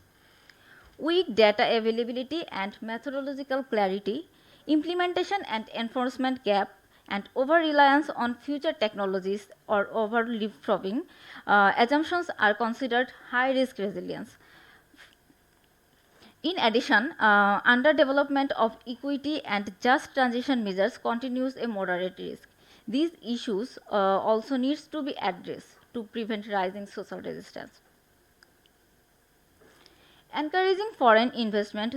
Weak data availability and methodological clarity, implementation and enforcement gap, and over-reliance on future technologies or over-leapfrogging assumptions are considered high-risk resilience. In addition, underdevelopment of equity and just transition measures continues a moderate risk. These issues also needs to be addressed to prevent rising social resistance. Encouraging foreign investment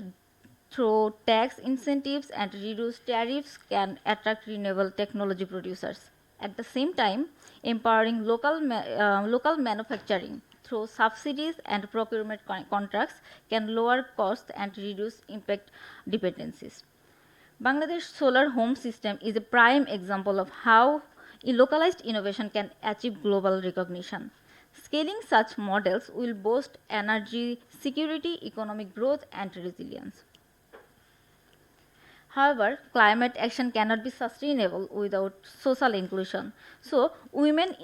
through tax incentives and reduced tariffs can attract renewable technology producers. At the same time, empowering local manufacturing through subsidies and procurement contracts can lower costs and reduce impact dependencies. Bangladesh Solar Home System is a prime example of how localized innovation can achieve global recognition. Scaling such models will boost energy security, economic growth, and resilience. However, climate action cannot be sustainable without social inclusion. So, women,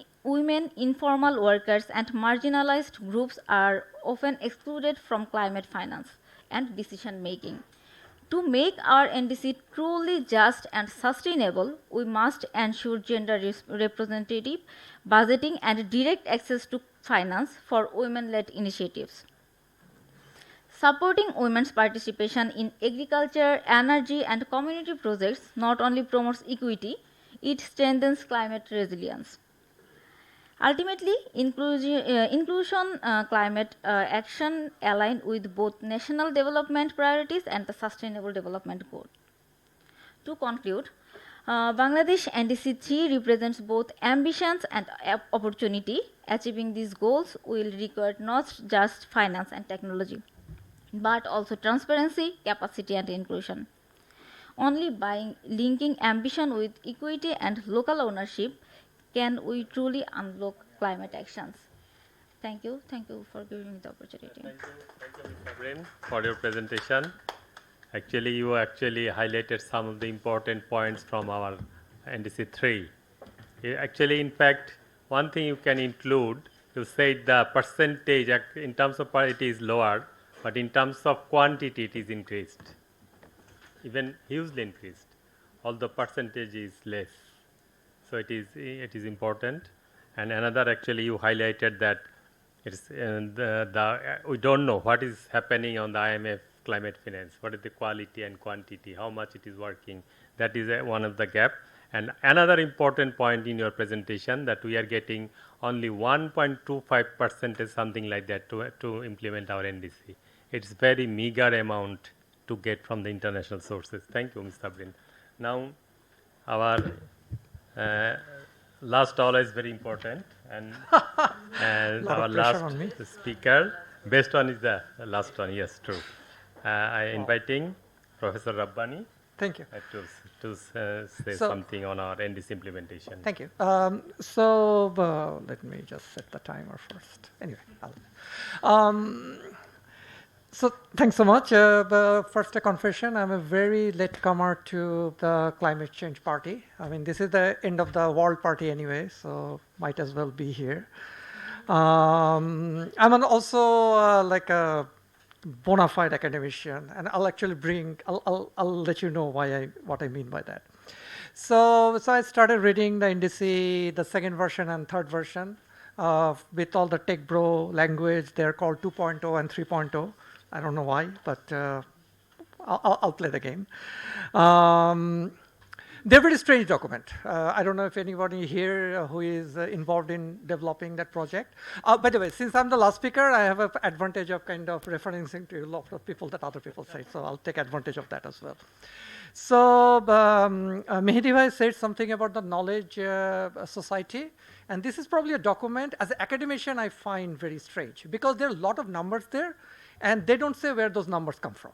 informal workers, and marginalized groups are often excluded from climate finance and decision making. To make our NDC truly just and sustainable, we must ensure gender representative budgeting and direct access to finance for women-led initiatives. Supporting women's participation in agriculture, energy, and community projects not only promotes equity, it strengthens climate resilience. Ultimately, inclusion climate action align with both national development priorities and the sustainable development goal. To conclude, Bangladesh NDC 3 represents both ambitions and opportunity. Achieving these goals will require not just finance and technology, but also transparency, capacity, and inclusion. Only by linking ambition with equity and local ownership can we truly unlock climate actions. Thank you for giving me the opportunity. Thank you, Mr. Brain, for your presentation. Actually, you highlighted some of the important points from our NDC 3. Actually, in fact, one thing you can include, you said the percentage in terms of it is lower, but in terms of quantity it is increased, even hugely increased, although percentage is less. So it is important. And another, actually, you highlighted that it's we don't know what is happening on the IMF climate finance. What is the quality and quantity? How much it is working? That is one of the gap. And another important point in your presentation, that we are getting only 1.25% is something like that to implement our NDC. It's very meager amount to get from the international sources. Thank you, Mr. Sabrin. Now, our last hour is very important, and our last speaker, best one is the last one. Yes, true. I inviting Professor Rabbani. Thank you. To say something on our NDC implementation. Thank you. Let me just set the timer first. Anyway, so thanks so much. First, a confession, I'm a very latecomer to the climate change party. I mean, this is the end of the world party anyway, so might as well be here. I'm also like a bona fide academician, and I'll actually I'll let you know what I mean by that. So I started reading the NDC, the second version and third version, with all the tech bro language. They're called 2.0 and 3.0. I don't know why, but I'll play the game. They're a very strange document. I don't know if anybody here who is involved in developing that project. By the way, since I'm the last speaker, I have an advantage of kind of referencing to a lot of people that other people say, so I'll take advantage of that as well. So Mehdi Bhai said something about the knowledge society, and this is probably a document, as an academician, I find very strange, because there are a lot of numbers there, and they don't say where those numbers come from.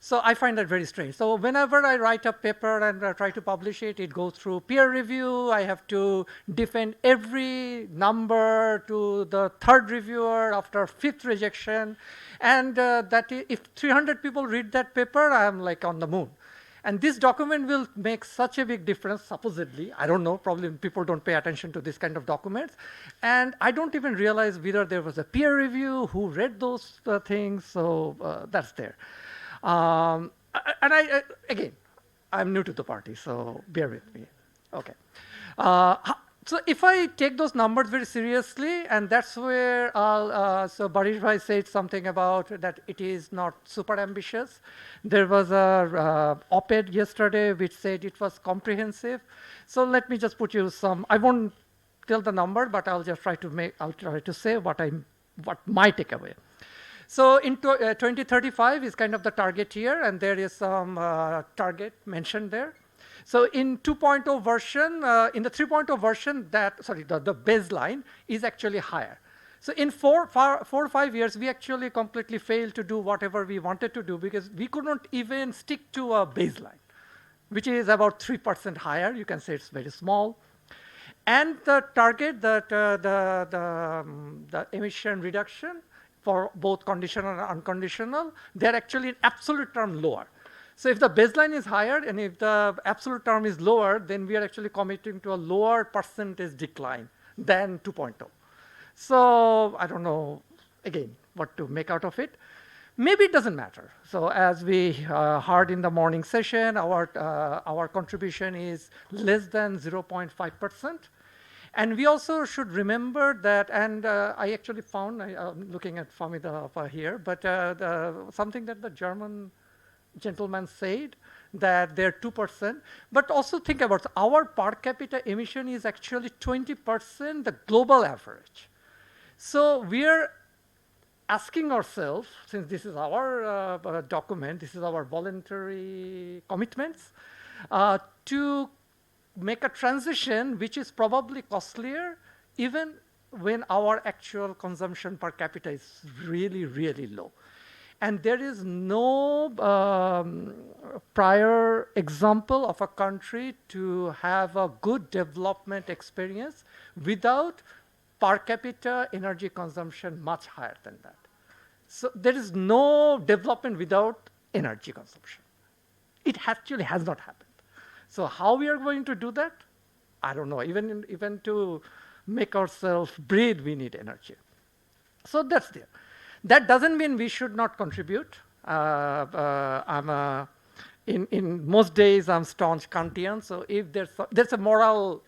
So I find that very strange. So whenever I write a paper and try to publish it, it goes through peer review. I have to defend every number to the third reviewer after fifth rejection. And if 300 people read that paper, I'm like on the moon. And this document will make such a big difference, supposedly. I don't know, probably people don't pay attention to this kind of documents. And I don't even realize whether there was a peer review, who read those things, so that's there. Again, I'm new to the party, so bear with me. Okay. So if I take those numbers very seriously, and that's where so Barish Bhai said something about that it is not super ambitious. There was a op-ed yesterday which said it was comprehensive. So let me just put you some, I won't tell the number, but I'll just try to say what my takeaway. So in 2035 is kind of the target here, and there is some target mentioned there. So in 2.0 version, in the 3.0 version, the baseline is actually higher. So in 4 or 5 years, we actually completely failed to do whatever we wanted to do, because we could not even stick to a baseline, which is about 3% higher. You can say it's very small. And the target, the emission reduction, for both conditional and unconditional, they're actually in absolute term lower. So if the baseline is higher and if the absolute term is lower, then we are actually committing to a lower percentage decline than 2.0. So I don't know, again, what to make out of it. Maybe it doesn't matter. So as we heard in the morning session, our contribution is less than 0.5%. And we also should remember that, and I actually found, I'm looking at Famida here, but something that the German gentleman said, that they're 2%. But also think about our per capita emission is actually 20% the global average. So we're asking ourselves, since this is our document, this is our voluntary commitments, to make a transition which is probably costlier even when our actual consumption per capita is really, really low. And there is no prior example of a country to have a good development experience without per capita energy consumption much higher than that. So there is no development without energy consumption. It actually has not happened. So how we are going to do that? I don't know. Even to make ourselves breathe, we need energy. So that's there. That doesn't mean we should not contribute. In most days, I'm staunch Kantian. So if there's a moral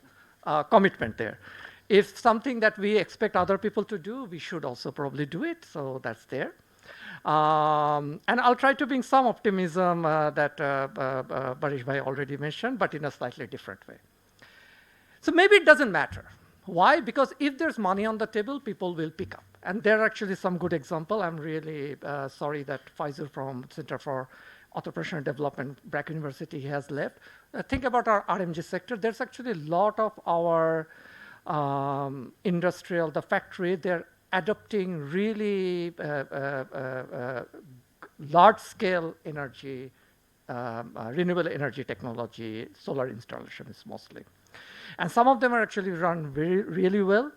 commitment there. If something that we expect other people to do, we should also probably do it. So that's there. And I'll try to bring some optimism that Barish Bhai already mentioned, but in a slightly different way. So maybe it doesn't matter. Why? Because if there's money on the table, people will pick up. And there are actually some good example. I'm really sorry that Faisal from Center for Operational Development, Brack University, has left. Think about our RMG sector. There's actually a lot of our industrial, the factory, they're adopting really large-scale energy, renewable energy technology, solar installations mostly. And some of them are actually run really well.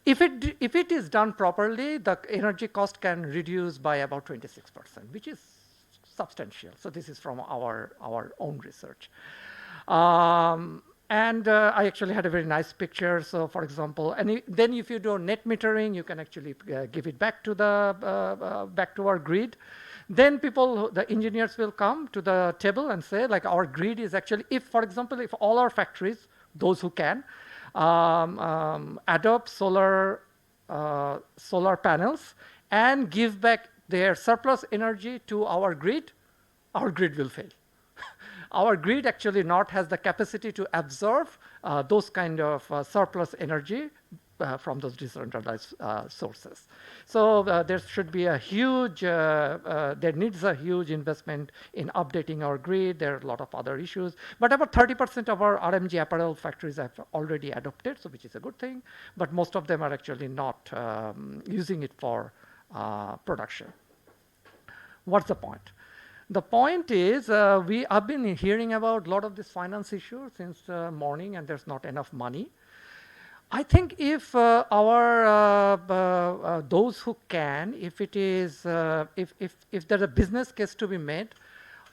If it is done properly, the energy cost can reduce by about 26%, which is substantial. So this is from our own research. And I actually had a very nice picture. So, for example, and then if you do net metering, you can actually give it back to back to our grid. Then the engineers will come to the table and say, like, our grid is actually, for example, if all our factories, those who can, adopt solar panels and give back their surplus energy to our grid will fail. Our grid actually not has the capacity to absorb those kind of surplus energy from those decentralized sources. So there should be a huge, there needs a huge investment in updating our grid. There are a lot of other issues, but about 30% of our RMG apparel factories have already adopted, so which is a good thing, but most of them are actually not using it for production. What's the point? The point is, I've been hearing about a lot of this finance issue since morning, and there's not enough money. I think if those who can, if it is, if there's a business case to be made,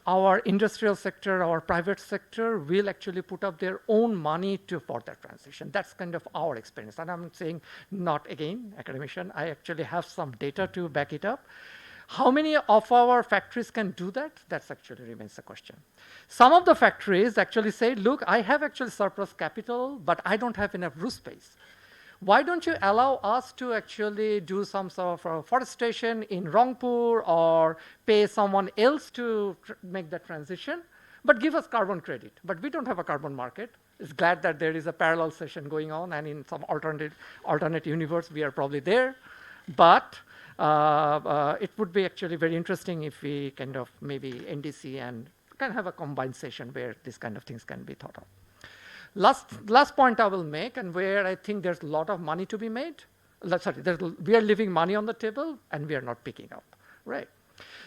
our industrial sector, our private sector will actually put up their own money for that transition. That's kind of our experience. And I'm saying not, again, academician. I actually have some data to back it up. How many of our factories can do that? That actually remains a question. Some of the factories actually say, look, I have actually surplus capital, but I don't have enough roof space. Why don't you allow us to actually do some sort of forestation in Rangpur or pay someone else to make that transition, but give us carbon credit. But we don't have a carbon market. It's glad that there is a parallel session going on, and in some alternate universe, we are probably there. But it would be actually very interesting if we kind of maybe NDC and can have a combined session where these kind of things can be thought of. Last point I will make, and where I think there's a lot of money to be made. Sorry, we are leaving money on the table and we are not picking up, right?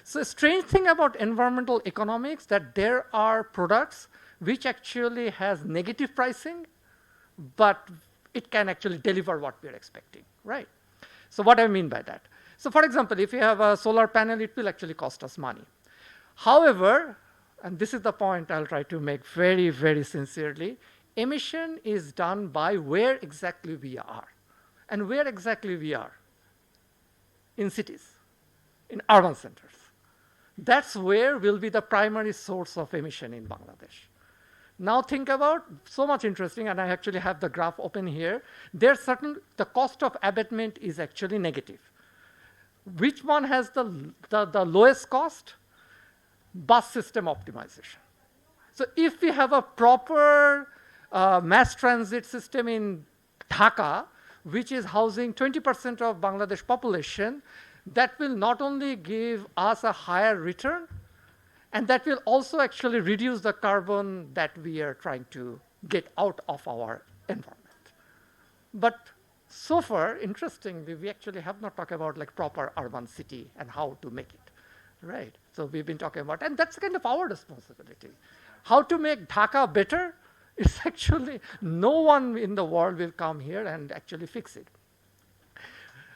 So a strange thing about environmental economics that there are products which actually has negative pricing, but it can actually deliver what we are expecting, right? So what I mean by that? So for example, if you have a solar panel, it will actually cost us money. However, and this is the point I'll try to make very, very sincerely, emission is done by where exactly we are. And where exactly we are? In cities, in urban centers. That's where will be the primary source of emission in Bangladesh. Now think about, so much interesting, and I actually have the graph open here. There's the cost of abatement is actually negative. Which one has the lowest cost? Bus system optimization. So if we have a proper mass transit system in Dhaka, which is housing 20% of Bangladesh population, that will not only give us a higher return, and that will also actually reduce the carbon that we are trying to get out of our environment. But so far, interestingly, we actually have not talked about like proper urban city and how to make it, right? So we've been talking about, and that's kind of our responsibility. How to make Dhaka better? It's actually, no one in the world will come here and actually fix it.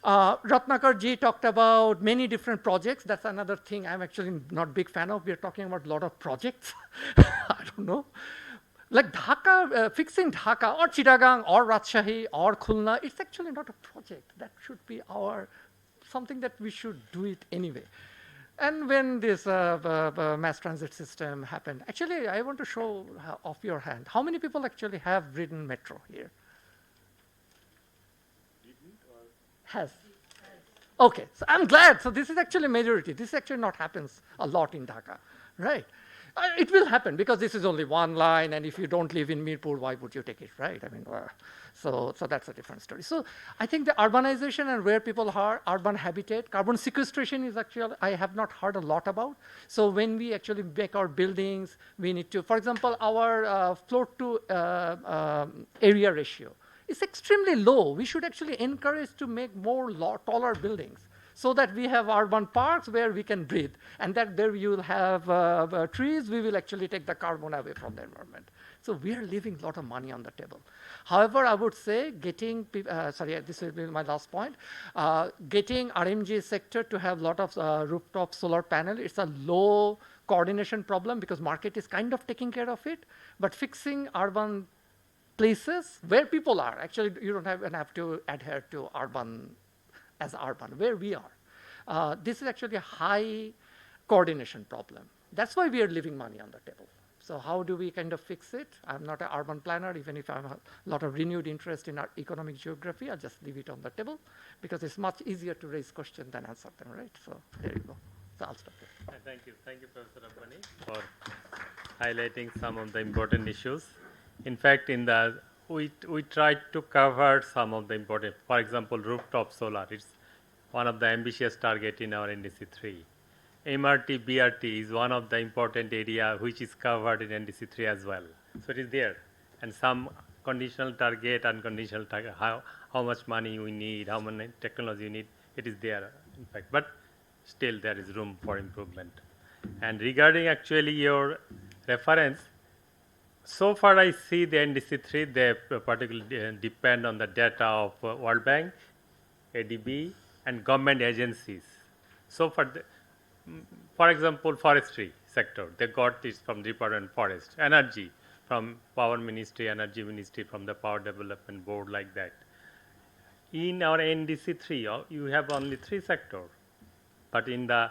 Ratnakar ji talked about many different projects. That's another thing I'm actually not big fan of. We're talking about a lot of projects. I don't know. Like Dhaka, fixing Dhaka or Chittagong or Rajshahi or Khulna, it's actually not a project. That should be something that we should do it anyway. And when this mass transit system happened, actually, I want to show off your hand. How many people actually have ridden metro here? Has. Okay, so I'm glad. So this is actually majority. This actually not happens a lot in Dhaka, right? It will happen because this is only one line, and if you don't live in Mirpur, why would you take it, right? I mean, so that's a different story. So I think the urbanization and where people are, urban habitat, carbon sequestration is actually, I have not heard a lot about. So when we actually make our buildings, we need to, for example, our floor to area ratio is extremely low. We should actually encourage to make more taller buildings so that we have urban parks where we can breathe, and that there you will have trees, we will actually take the carbon away from the environment. So we are leaving a lot of money on the table. However, I would say getting, this will be my last point, getting RMG sector to have a lot of rooftop solar panel, it's a low coordination problem because market is kind of taking care of it, but fixing urban places where people are, actually you don't even have to adhere to urban as urban, where we are. This is actually a high coordination problem. That's why we are leaving money on the table. So how do we kind of fix it? I'm not an urban planner, even if I have a lot of renewed interest in our economic geography, I'll just leave it on the table because it's much easier to raise questions than answer them, right? So there you go. So I'll stop there. Thank you, Professor Rabbani, for highlighting some of the important issues. In fact, we tried to cover some of the important, for example, rooftop solar. It's one of the ambitious target in our NDC 3. MRT, BRT is one of the important area which is covered in NDC 3 as well. So it is there. And some conditional target, unconditional target, how much money we need, how much technology we need, it is there, in fact. But still there is room for improvement. And regarding actually your reference, so far I see the NDC 3, they particularly depend on the data of World Bank, ADB, and government agencies. So for example, forestry sector, they got this from Department of Forest, energy from Power Ministry, Energy Ministry, from the Power Development Board, like that. In our NDC 3, you have only 3 sectors, but in the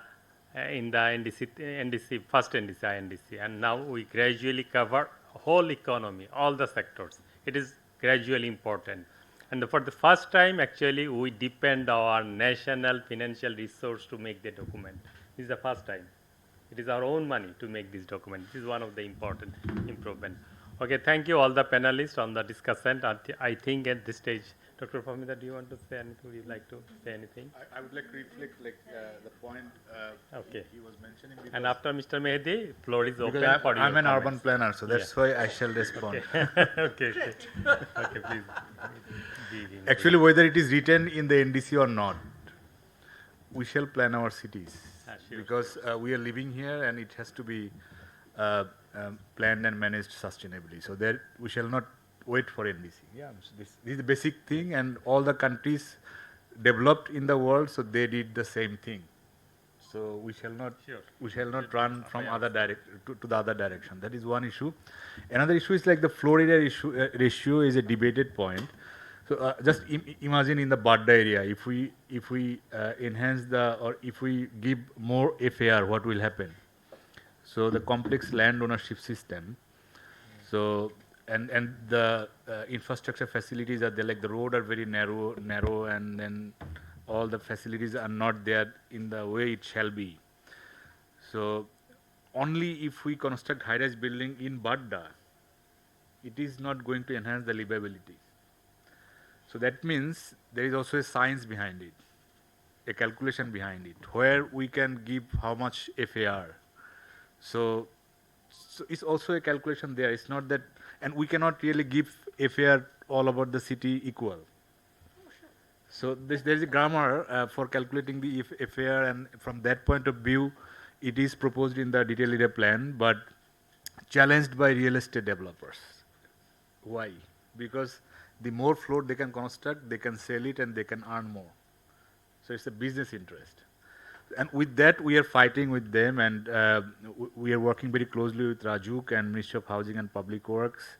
NDC, first NDC, INDC, and now we gradually cover whole economy, all the sectors. It is gradually important. And for the first time, actually, we depend on our national financial resource to make the document. This is the first time. It is our own money to make this document. This is one of the important improvement. Okay, thank you all the panelists on the discussion. I think at this stage, Dr. Fahmida, do you want to say anything? Would you like to say anything? I would like to reflect the point okay. he was mentioning. And after Mr. Mehdi, floor is open for you. I'm an urban planner, so that's why I shall respond. Okay, please. Actually, whether it is written in the NDC or not, we shall plan our cities sure. Because we are living here and it has to be planned and managed sustainably. So there we shall not wait for NDC. Yeah, so this is the basic thing, and all the countries developed in the world, so they did the same thing. So we shall not run from other to the other direction. That is one issue. Another issue is like the floor area ratio is a debated point. So just imagine in the Badda area, if we enhance the, or if we give more FAR, what will happen? So the complex land ownership system. So and the infrastructure facilities are there, like the road are very narrow, and then all the facilities are not there in the way it shall be. So only if we construct high-rise building in Badda, it is not going to enhance the livability. So that means there is also a science behind it, a calculation behind it, where we can give how much FAR. So it's also a calculation there. It's not that, and we cannot really give FAR all about the city equal. So there is a grammar for calculating the FAR, and from that point of view, it is proposed in the detailed area plan, but challenged by real estate developers. Why? Because the more floor they can construct, they can sell it and they can earn more. So it's a business interest. And with that, we are fighting with them, and we are working very closely with Rajuk and Ministry of Housing and Public Works.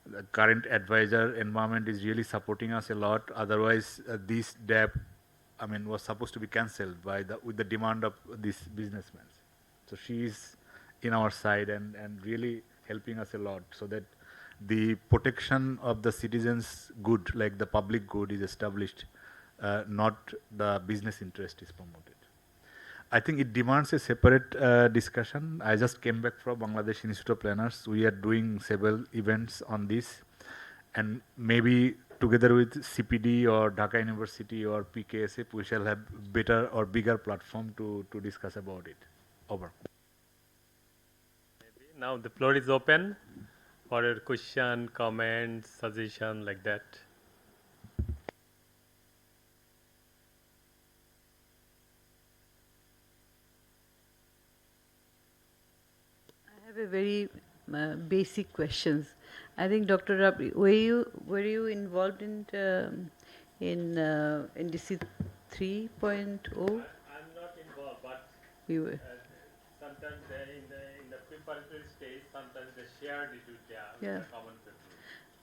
The current advisor, Environment, is really supporting us a lot. Otherwise, this DAP, was supposed to be cancelled with the demand of these businessmen. So she is in our side and really helping us a lot, so that the protection of the citizens' good, like the public good, is established, not the business interest is promoted. I think it demands a separate discussion. I just came back from Bangladesh Institute of Planners. We are doing several events on this, and maybe together with CPD or Dhaka University or PKSF, we shall have better or bigger platform to discuss about it. Over. Now the floor is open for your question, comment, suggestion, like that. I have a very basic questions. I think Dr. Rabi, were you involved in NDC 3.0? I'm not involved, but You were. sometimes in the preparatory stage, sometimes they shared it with the common people.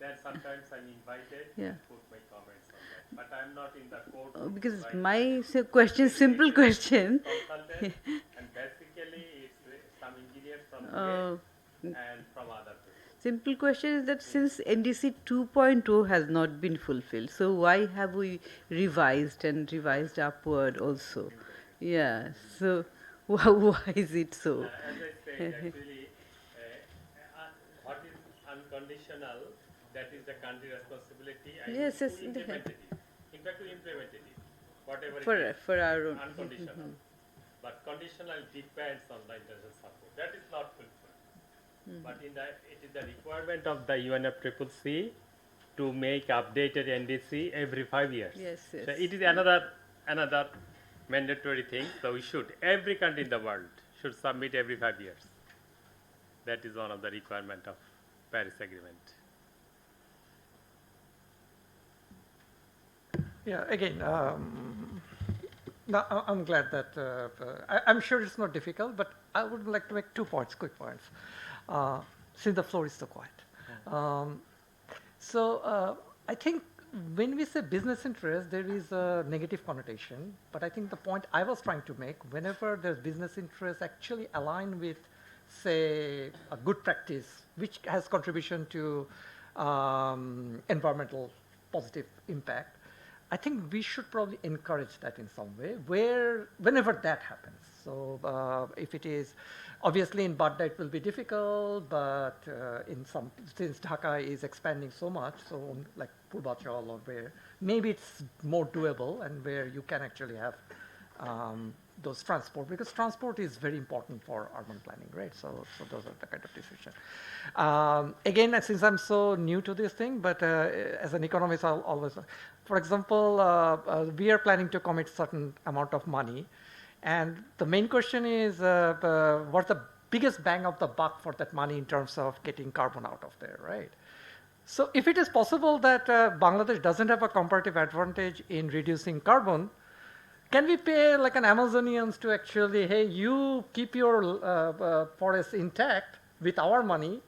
Then sometimes I'm invited to put my comments on that. But I'm not in the court. Because my question, simple question. Consultant, and basically it's some engineers from here and from other places. Simple question is that since NDC 2.0 has not been fulfilled, so why have we revised upward also? Yeah, so why is it so? As I said, actually, what is unconditional, that is the country responsibility, and Yes, who yes, implemented it. In fact, we implemented it, whatever it is, For our own. unconditional. But conditional depends on the international support. That is not fulfilled. But it is the requirement of the UNFCCC to make updated NDC every 5 years. Yes, yes. So it is another mandatory thing. So every country in the world should submit every 5 years. That is one of the requirement of Paris Agreement. Yeah, again, no, I'm glad that, I'm sure it's not difficult, but I would like to make 2 points, quick points, since the floor is so quiet. I think when we say business interest, there is a negative connotation, but I think the point I was trying to make, whenever there's business interest actually aligned with, say, a good practice, which has contribution to environmental positive impact, I think we should probably encourage that in some way, whenever that happens. So if it is, obviously in Badda it will be difficult, but since Dhaka is expanding so much, so like Purvachal or where, maybe it's more doable and where you can actually have those transport, because transport is very important for urban planning, right? So those are the kind of decisions. Again, since I'm so new to this thing, but as an economist, I'll always, for example, we are planning to commit certain amount of money, and the main question is, what's the biggest bang of the buck for that money in terms of getting carbon out of there, right? So if it is possible that Bangladesh doesn't have a comparative advantage in reducing carbon, can we pay like an Amazonians to actually, hey, you keep your forests intact with our money,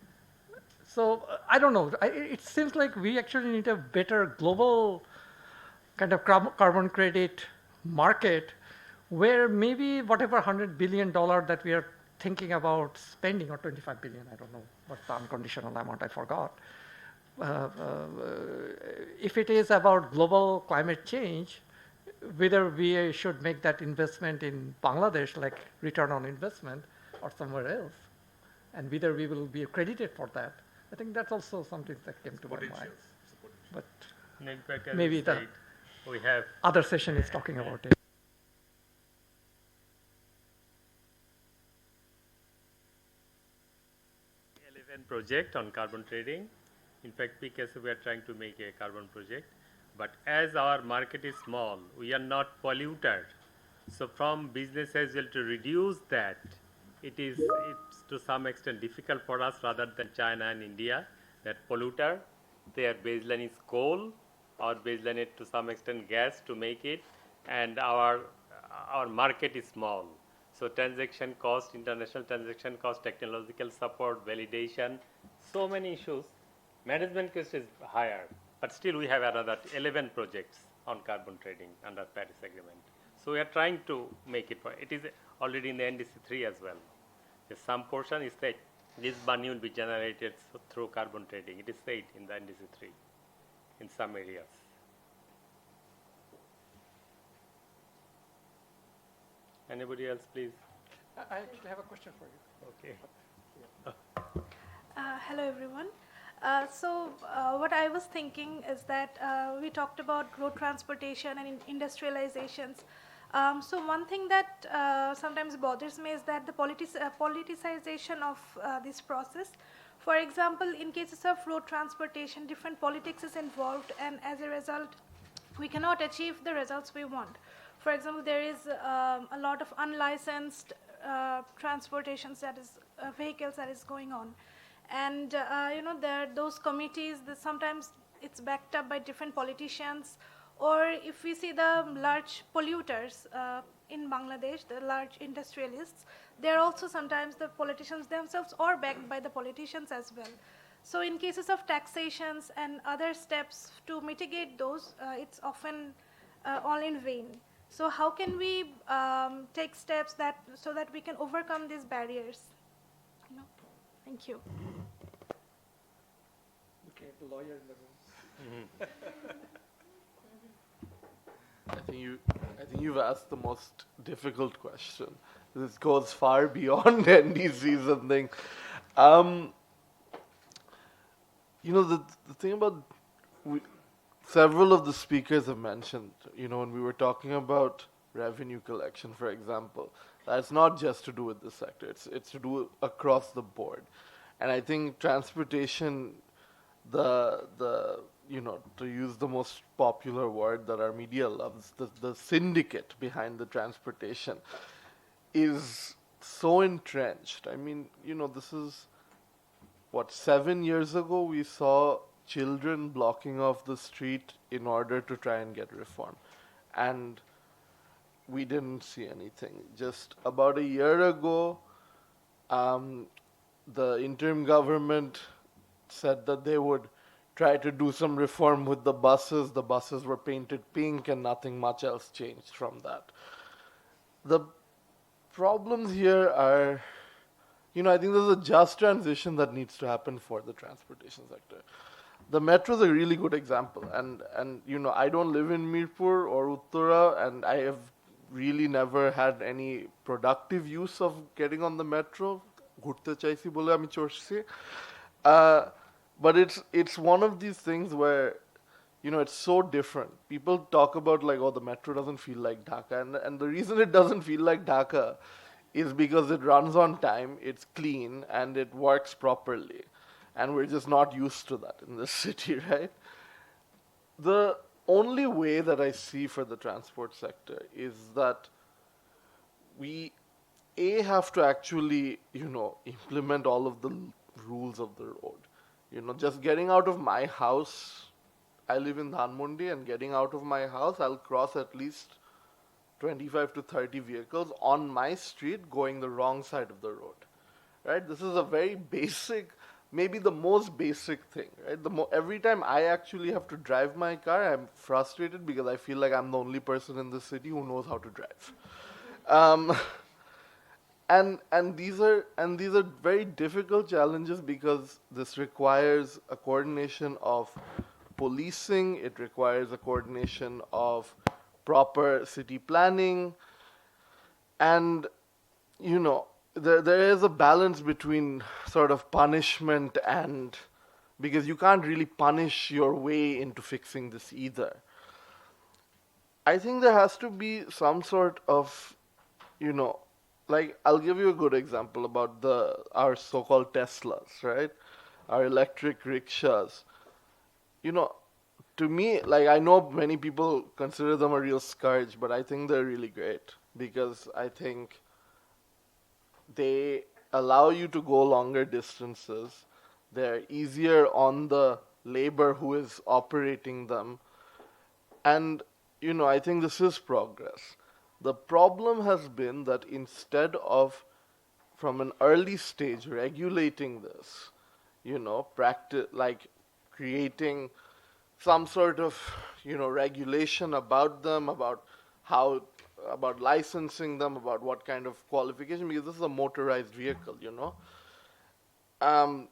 So I don't know. It seems like we actually need a better global kind of carbon credit market where maybe whatever $100 billion that we are thinking about spending, or 25 billion, I don't know what's the unconditional amount, I forgot. If it is about global climate change, whether we should make that investment in Bangladesh, like return on investment, or somewhere else, and whether we will be accredited for that. I think that's also something that came to my mind. But In fact, as maybe you the said, we have other session is talking about it. 11 project on carbon trading. In fact, PKS we are trying to make a carbon project, but as our market is small, we are not polluter. So from business as well to reduce that, it's to some extent difficult for us rather than China and India, that polluter. Their baseline is coal, our baseline is to some extent gas to make it, and our market is small. So transaction cost, international transaction cost, technological support, validation, so many issues. Management cost is higher, but still we have another 11 projects on carbon trading under Paris Agreement. So we are trying to make it. It is already in the NDC 3 as well. Some portion is said this money will be generated through carbon trading. It is said in the NDC 3 in some areas. Anybody else, please? I actually have a question for you. Okay. Hello, everyone. What I was thinking is that we talked about road transportation and industrializations. So one thing that sometimes bothers me is that the politicization of this process. For example, in cases of road transportation, different politics is involved, and as a result, we cannot achieve the results we want. For example, there is a lot of unlicensed transportations that is vehicles that is going on, and there are those committees that sometimes it's backed up by different politicians, or if we see the large polluters in Bangladesh, the large industrialists, they're also sometimes the politicians themselves or backed by the politicians as well. So in cases of taxations and other steps to mitigate those, it's often all in vain. So how can we take steps so that we can overcome these barriers? Thank you. Okay, the lawyer in the room. I think you've asked the most difficult question. This goes far beyond NDCs and things. The thing about several of the speakers have mentioned, when we were talking about revenue collection, for example, that's not just to do with this sector. It's to do across the board. And I think transportation, to use the most popular word that our media loves, the syndicate behind the transportation is so entrenched. I mean, this is, 7 years ago we saw children blocking off the street in order to try and get reform. And we didn't see anything. Just about a year ago, the interim government said that they would try to do some reform with the buses. The buses were painted pink and nothing much else changed from that. The problems here are, I think there's a just transition that needs to happen for the transportation sector. The metro is a really good example. And I don't live in Mirpur or Uttara, and I have really never had any productive use of getting on the metro. Ghurte chaisi bole ami chorchi. But it's one of these things where, it's so different. People talk about the metro doesn't feel like Dhaka. And the reason it doesn't feel like Dhaka is because it runs on time, it's clean, and it works properly. And we're just not used to that in this city, right? The only way that I see for the transport sector is that we have to actually, implement all of the rules of the road. Just getting out of my house, I live in Dhanmondi, and getting out of my house, I'll cross at least 25 to 30 vehicles on my street going the wrong side of the road, right? This is a very basic maybe the most basic thing, right? Every time I actually have to drive my car, I'm frustrated because I feel like I'm the only person in the city who knows how to drive. Um, and these are very difficult challenges because this requires a coordination of policing. It requires a coordination of proper city planning, and there is a balance between sort of punishment and, because you can't really punish your way into fixing this either. I think there has to be some sort of, you know, like, I'll give you a good example about our so-called Teslas, right? Our electric rickshaws. You know, to me, like, I know many people consider them a real scourge, but I think they're really great because I think they allow you to go longer distances. They're easier on the labor who is operating them. And, I think this is progress. The problem has been that instead of, from an early stage, regulating this, creating some sort of, regulation about them, about licensing them, about what kind of qualification, because this is a motorized vehicle, Um,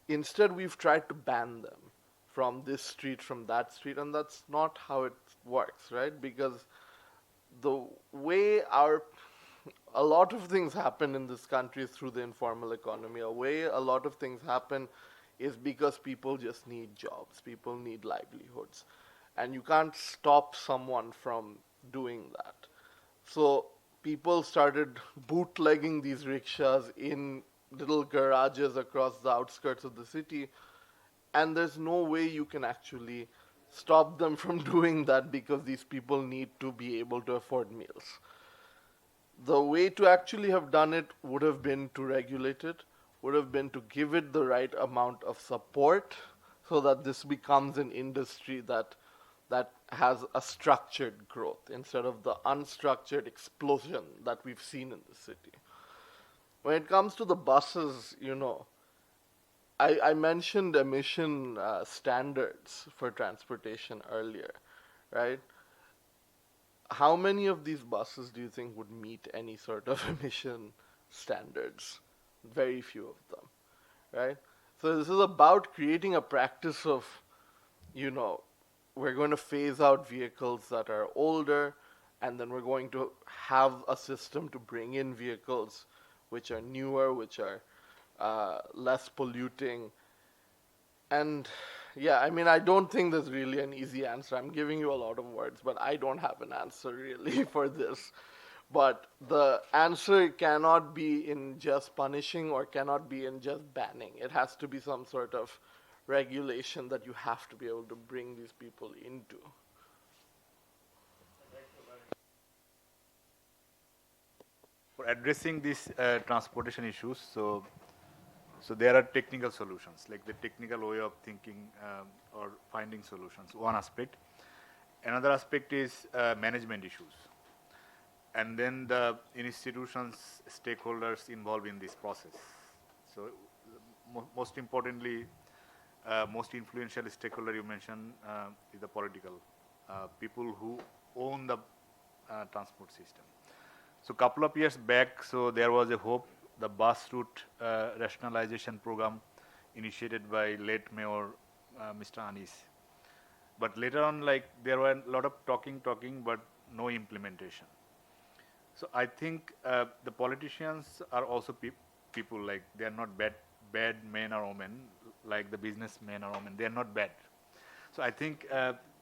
Instead, we've tried to ban them from this street, from that street, and that's not how it works, right? Because the way a lot of things happen in this country is through the informal economy. A way a lot of things happen is because people just need jobs, people need livelihoods, and you can't stop someone from doing that. So people started bootlegging these rickshaws in little garages across the outskirts of the city, and there's no way you can actually stop them from doing that because these people need to be able to afford meals. The way to actually have done it would have been to regulate it, would have been to give it the right amount of support so that this becomes an industry that has a structured growth instead of the unstructured explosion that we've seen in the city. When it comes to the buses, I mentioned emission standards for transportation earlier, right? How many of these buses do you think would meet any sort of emission standards? Very few of them, right? So this is about creating a practice of, we're going to phase out vehicles that are older, and then we're going to have a system to bring in vehicles which are newer, which are less polluting. And yeah, I don't think there's really an easy answer. I'm giving you a lot of words, but I don't have an answer really for this. But the answer cannot be in just punishing or cannot be in just banning. It has to be some sort of regulation that you have to be able to bring these people into. For addressing these transportation issues, so there are technical solutions, like the technical way of thinking or finding solutions, one aspect. Another aspect is management issues. And then the institutions, stakeholders involved in this process. So most importantly, most influential stakeholder you mentioned is the political people who own the transport system. So a couple of years back, so there was a hope, the bus route rationalization program initiated by late Mayor Mr. Anis. But later on, like, there were a lot of talking, but no implementation. So I think the politicians are also people, like, they are not bad men or women, like the businessmen or women. They are not bad. So I think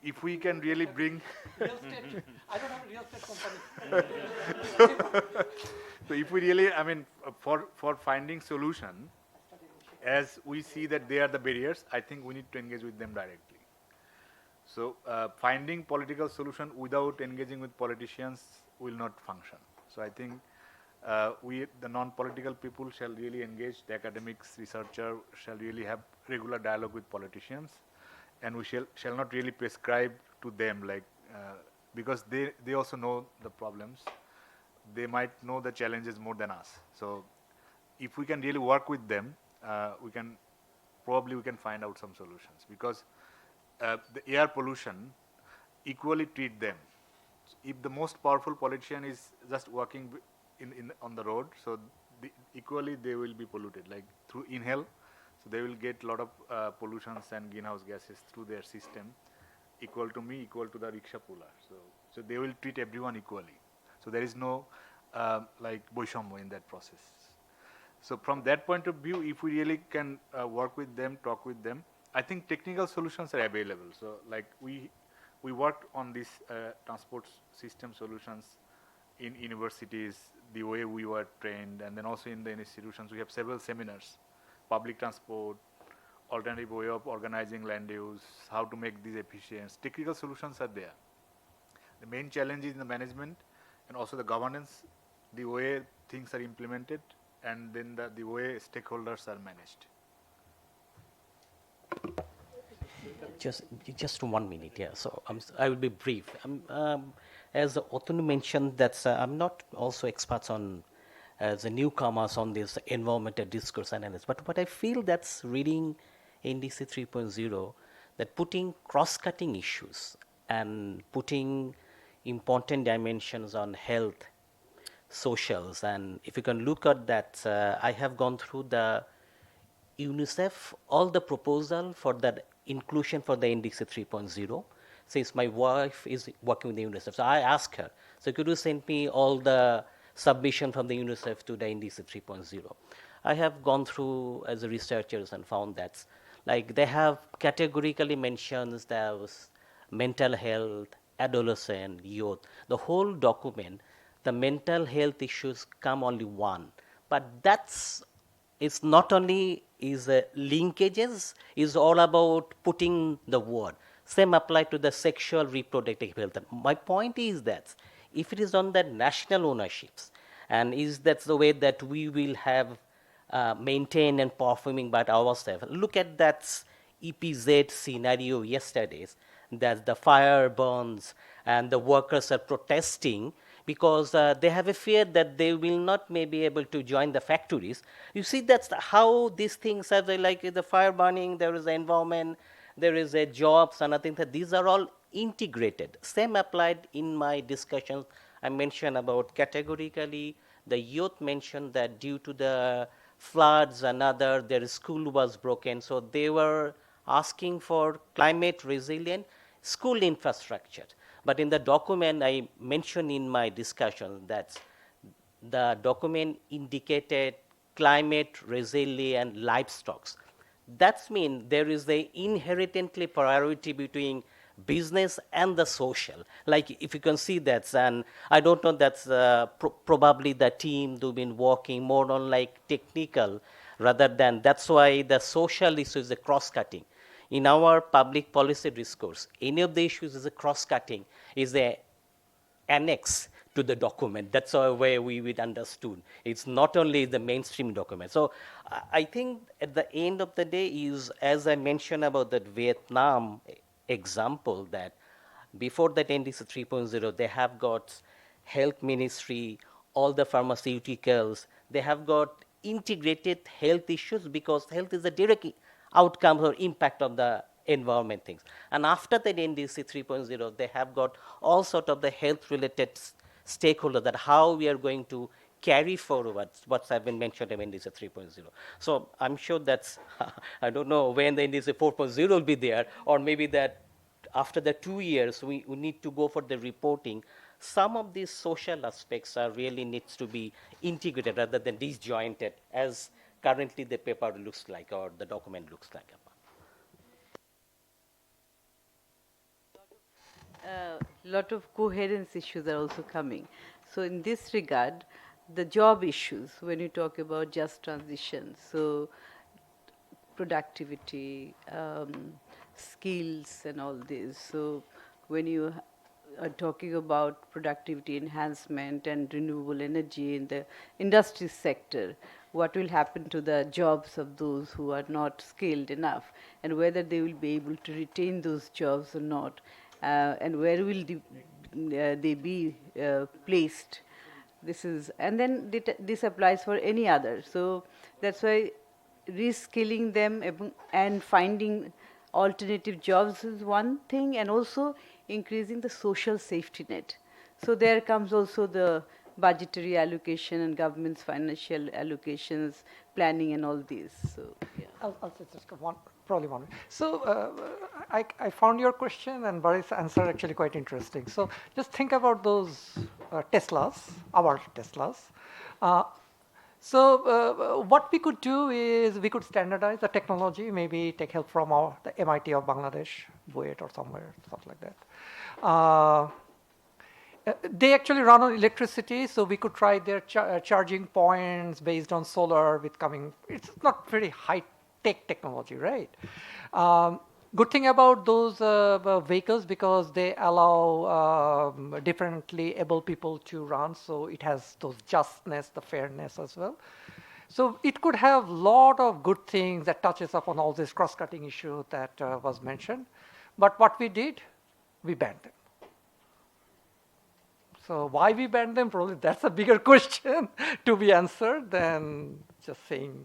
if we can really bring... Real estate. I don't have a real estate company. So if we really, for finding solution, as we see that they are the barriers, I think we need to engage with them directly. So finding political solution without engaging with politicians will not function. So I think we, the non-political people, shall really engage, the academics, researcher shall really have regular dialogue with politicians, and we shall not really prescribe to them, like, because they also know the problems. They might know the challenges more than us. So if we can really work with them, we can probably we can find out some solutions, because the air pollution equally treat them. If the most powerful politician is just walking on the road, so equally they will be polluted, like through inhale, so they will get a lot of pollutions and greenhouse gases through their system, equal to me, equal to the rickshaw puller. So they will treat everyone equally. So there is no like boishammo in that process. So from that point of view, if we really can work with them, talk with them, I think technical solutions are available. So like we worked on these transport system solutions in universities, the way we were trained, and then also in the institutions we have several seminars, public transport, alternative way of organizing land use, how to make these efficient. Technical solutions are there. The main challenge is in the management and also the governance, the way things are implemented, and then the way stakeholders are managed. Just 1 minute, yeah. So I will be brief. As Otunu mentioned, that's I'm not also experts on as a newcomers on this environmental discourse analysis, but what I feel that's reading NDC 3.0, that putting cross-cutting issues and putting important dimensions on health, socials, and if you can look at that, I have gone through the UNICEF, all the proposal for that inclusion for the NDC 3.0, since my wife is working with the UNICEF. So I asked her, so could you send me all the submission from the UNICEF to the NDC 3.0? I have gone through as a researchers and found that like they have categorically mentioned there was mental health, adolescent, youth. The whole document, the mental health issues come only one. But that's it's not only is linkages, is all about putting the word. Same apply to the sexual reproductive health. My point is that if it is on the national ownerships, and is that's the way that we will have maintained and performing by ourselves. Look at that EPZ scenario yesterday's, that the fire burns and the workers are protesting because they have a fear that they will not maybe able to join the factories. You see, that's how these things are, like the fire burning, there is the environment, there is a jobs, and I think that these are all integrated. Same applied in my discussions. I mentioned about categorically, the youth mentioned that due to the floods and other, their school was broken, so they were asking for climate resilient school infrastructure. But in the document, I mentioned in my discussion that the document indicated climate resilient livestock. That means there is a inherently priority between business and the social. Like if you can see that, and I don't know, that's probably the team who've been working more on like technical rather than, that's why the social issue is a cross-cutting. In our public policy discourse, any of the issues is a cross-cutting, is a annex to the document. That's the way we would understood. It's not only the mainstream document. So I think at the end of the day is, as I mentioned about that Vietnam example, that before that NDC 3.0, they have got health ministry, all the pharmaceuticals, they have got integrated health issues because health is a direct outcome or impact of the environment things. And after the NDC 3.0, they have got all sort of the health related stakeholders, that how we are going to carry forward what's have been mentioned in NDC 3.0. So I'm sure that's, I don't know when the NDC 4.0 will be there, or maybe that after the 2 years, we need to go for the reporting. Some of these social aspects are really needs to be integrated rather than disjointed, as currently the paper looks like, or the document looks like. Lot of coherence issues are also coming. So in this regard, the job issues, when you talk about just transition, so productivity, skills and all this. So when you are talking about productivity enhancement and renewable energy in the industry sector, what will happen to the jobs of those who are not skilled enough, and whether they will be able to retain those jobs or not, and where will they be placed. This is, and then this applies for any other. So that's why reskilling them and finding alternative jobs is one thing, and also increasing the social safety net. So there comes also the budgetary allocation and government's financial allocations, planning and all these. So, yeah. I'll say just probably one. So I found your question and Baris' answer actually quite interesting. So just think about those Teslas, our Teslas. So what we could do is we could standardize the technology, maybe take help from the MIT of Bangladesh, BUET or somewhere, stuff like that. They actually run on electricity, so we could try their charging points based on solar with coming. It's not very high-tech technology, right? Good thing about those vehicles, because they allow differently able people to run, so it has those justness, the fairness as well. So it could have a lot of good things that touches upon all this cross-cutting issue that was mentioned. But what we did, we banned them. So why we banned them, probably that's a bigger question to be answered than just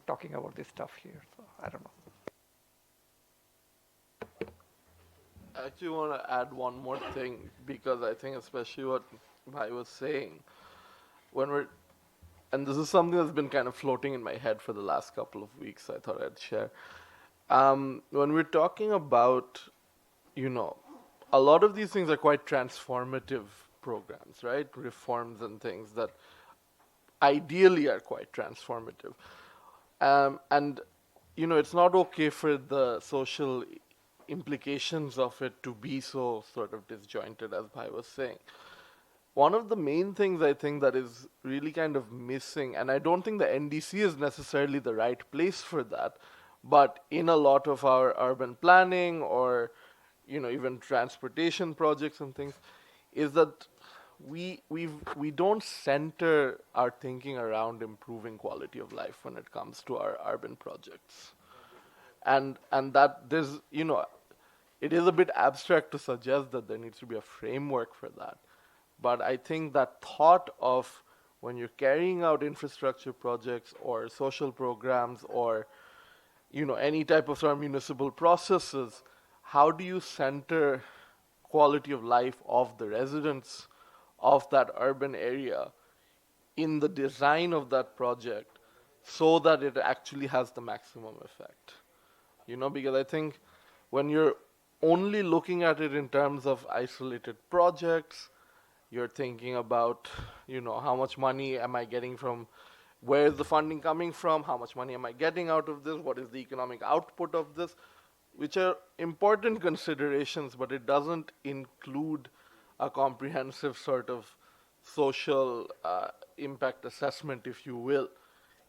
talking about this stuff here. So I don't know. I actually want to add one more thing, because I think especially what Bhai was saying, and this is something that's been kind of floating in my head for the last couple of weeks, I thought I'd share. When we're talking about, a lot of these things are quite transformative programs, right? Reforms and things that ideally are quite transformative. And, it's not okay for the social implications of it to be so sort of disjointed, as Bhai was saying. One of the main things I think that is really kind of missing, and I don't think the NDC is necessarily the right place for that, but in a lot of our urban planning or, even transportation projects and things, is that we don't center our thinking around improving quality of life when it comes to our urban projects. And that there's, it is a bit abstract to suggest that there needs to be a framework for that. But I think that thought of when you're carrying out infrastructure projects or social programs or, any type of sort of municipal processes, how do you center quality of life of the residents of that urban area in the design of that project so that it actually has the maximum effect? Because I think when you're only looking at it in terms of isolated projects, you're thinking about, how much money am I getting from, where is the funding coming from, how much money am I getting out of this, what is the economic output of this, which are important considerations, but it doesn't include a comprehensive sort of social impact assessment, if you will,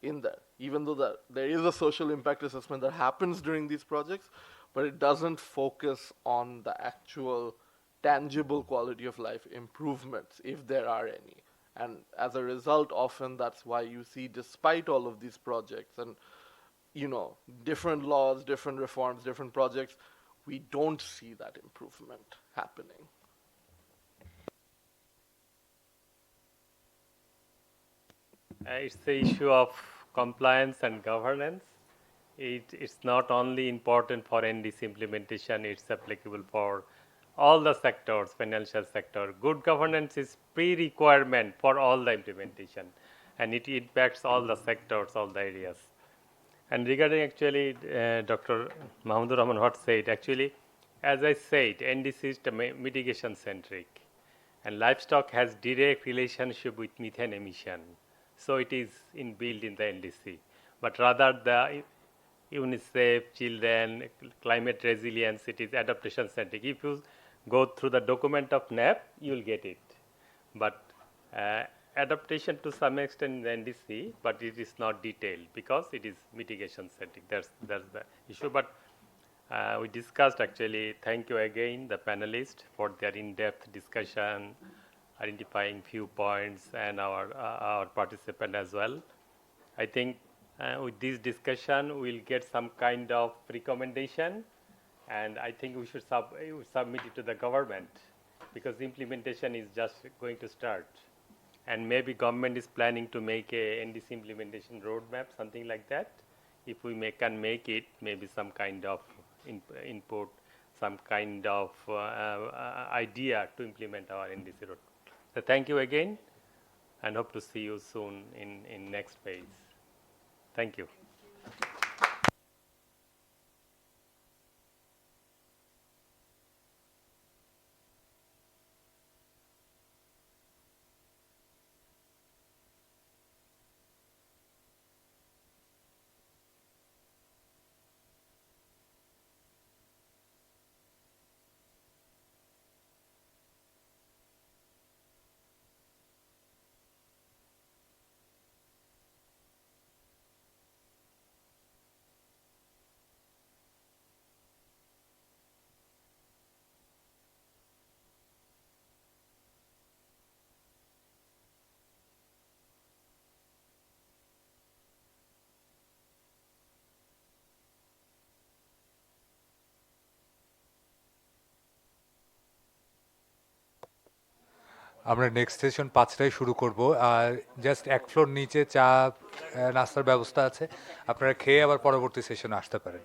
in that. Even though there is a social impact assessment that happens during these projects, but it doesn't focus on the actual tangible quality of life improvements, if there are any. And as a result, often that's why you see, despite all of these projects and, different laws, different reforms, different projects, we don't see that improvement happening. It's the issue of compliance and governance. It's not only important for NDC implementation, it's applicable for all the sectors, financial sector. Good governance is pre-requirement for all the implementation, and it impacts all the sectors, all the areas. And regarding actually Dr. Mahmudur Rahman what said, actually, as I said, NDC is mitigation centric, and livestock has direct relationship with methane emission. So it is inbuilt in the NDC. But rather the UNICEF, children, climate resilience, it is adaptation centric. If you go through the document of NAP, you will get it. But adaptation to some extent in the NDC, but it is not detailed because it is mitigation centric. That's the issue. But we discussed actually, thank you again, the panelists, for their in-depth discussion, identifying few points, and our participant as well. I think with this discussion, we'll get some kind of recommendation, and I think we should submit it to the government, because the implementation is just going to start. And maybe government is planning to make a NDC implementation roadmap, something like that. if we can make it, maybe some kind of input, some kind of idea to implement our NDC road. So thank you again, and hope to see you soon in next phase. Thank you. আমরা next session 5টায় শুরু করব। আর just এক floor নিচে চা নাস্তার ব্যবস্থা আছে, আপনারা খেয়ে আবার পরবর্তী সেশনে আসতে পারেন।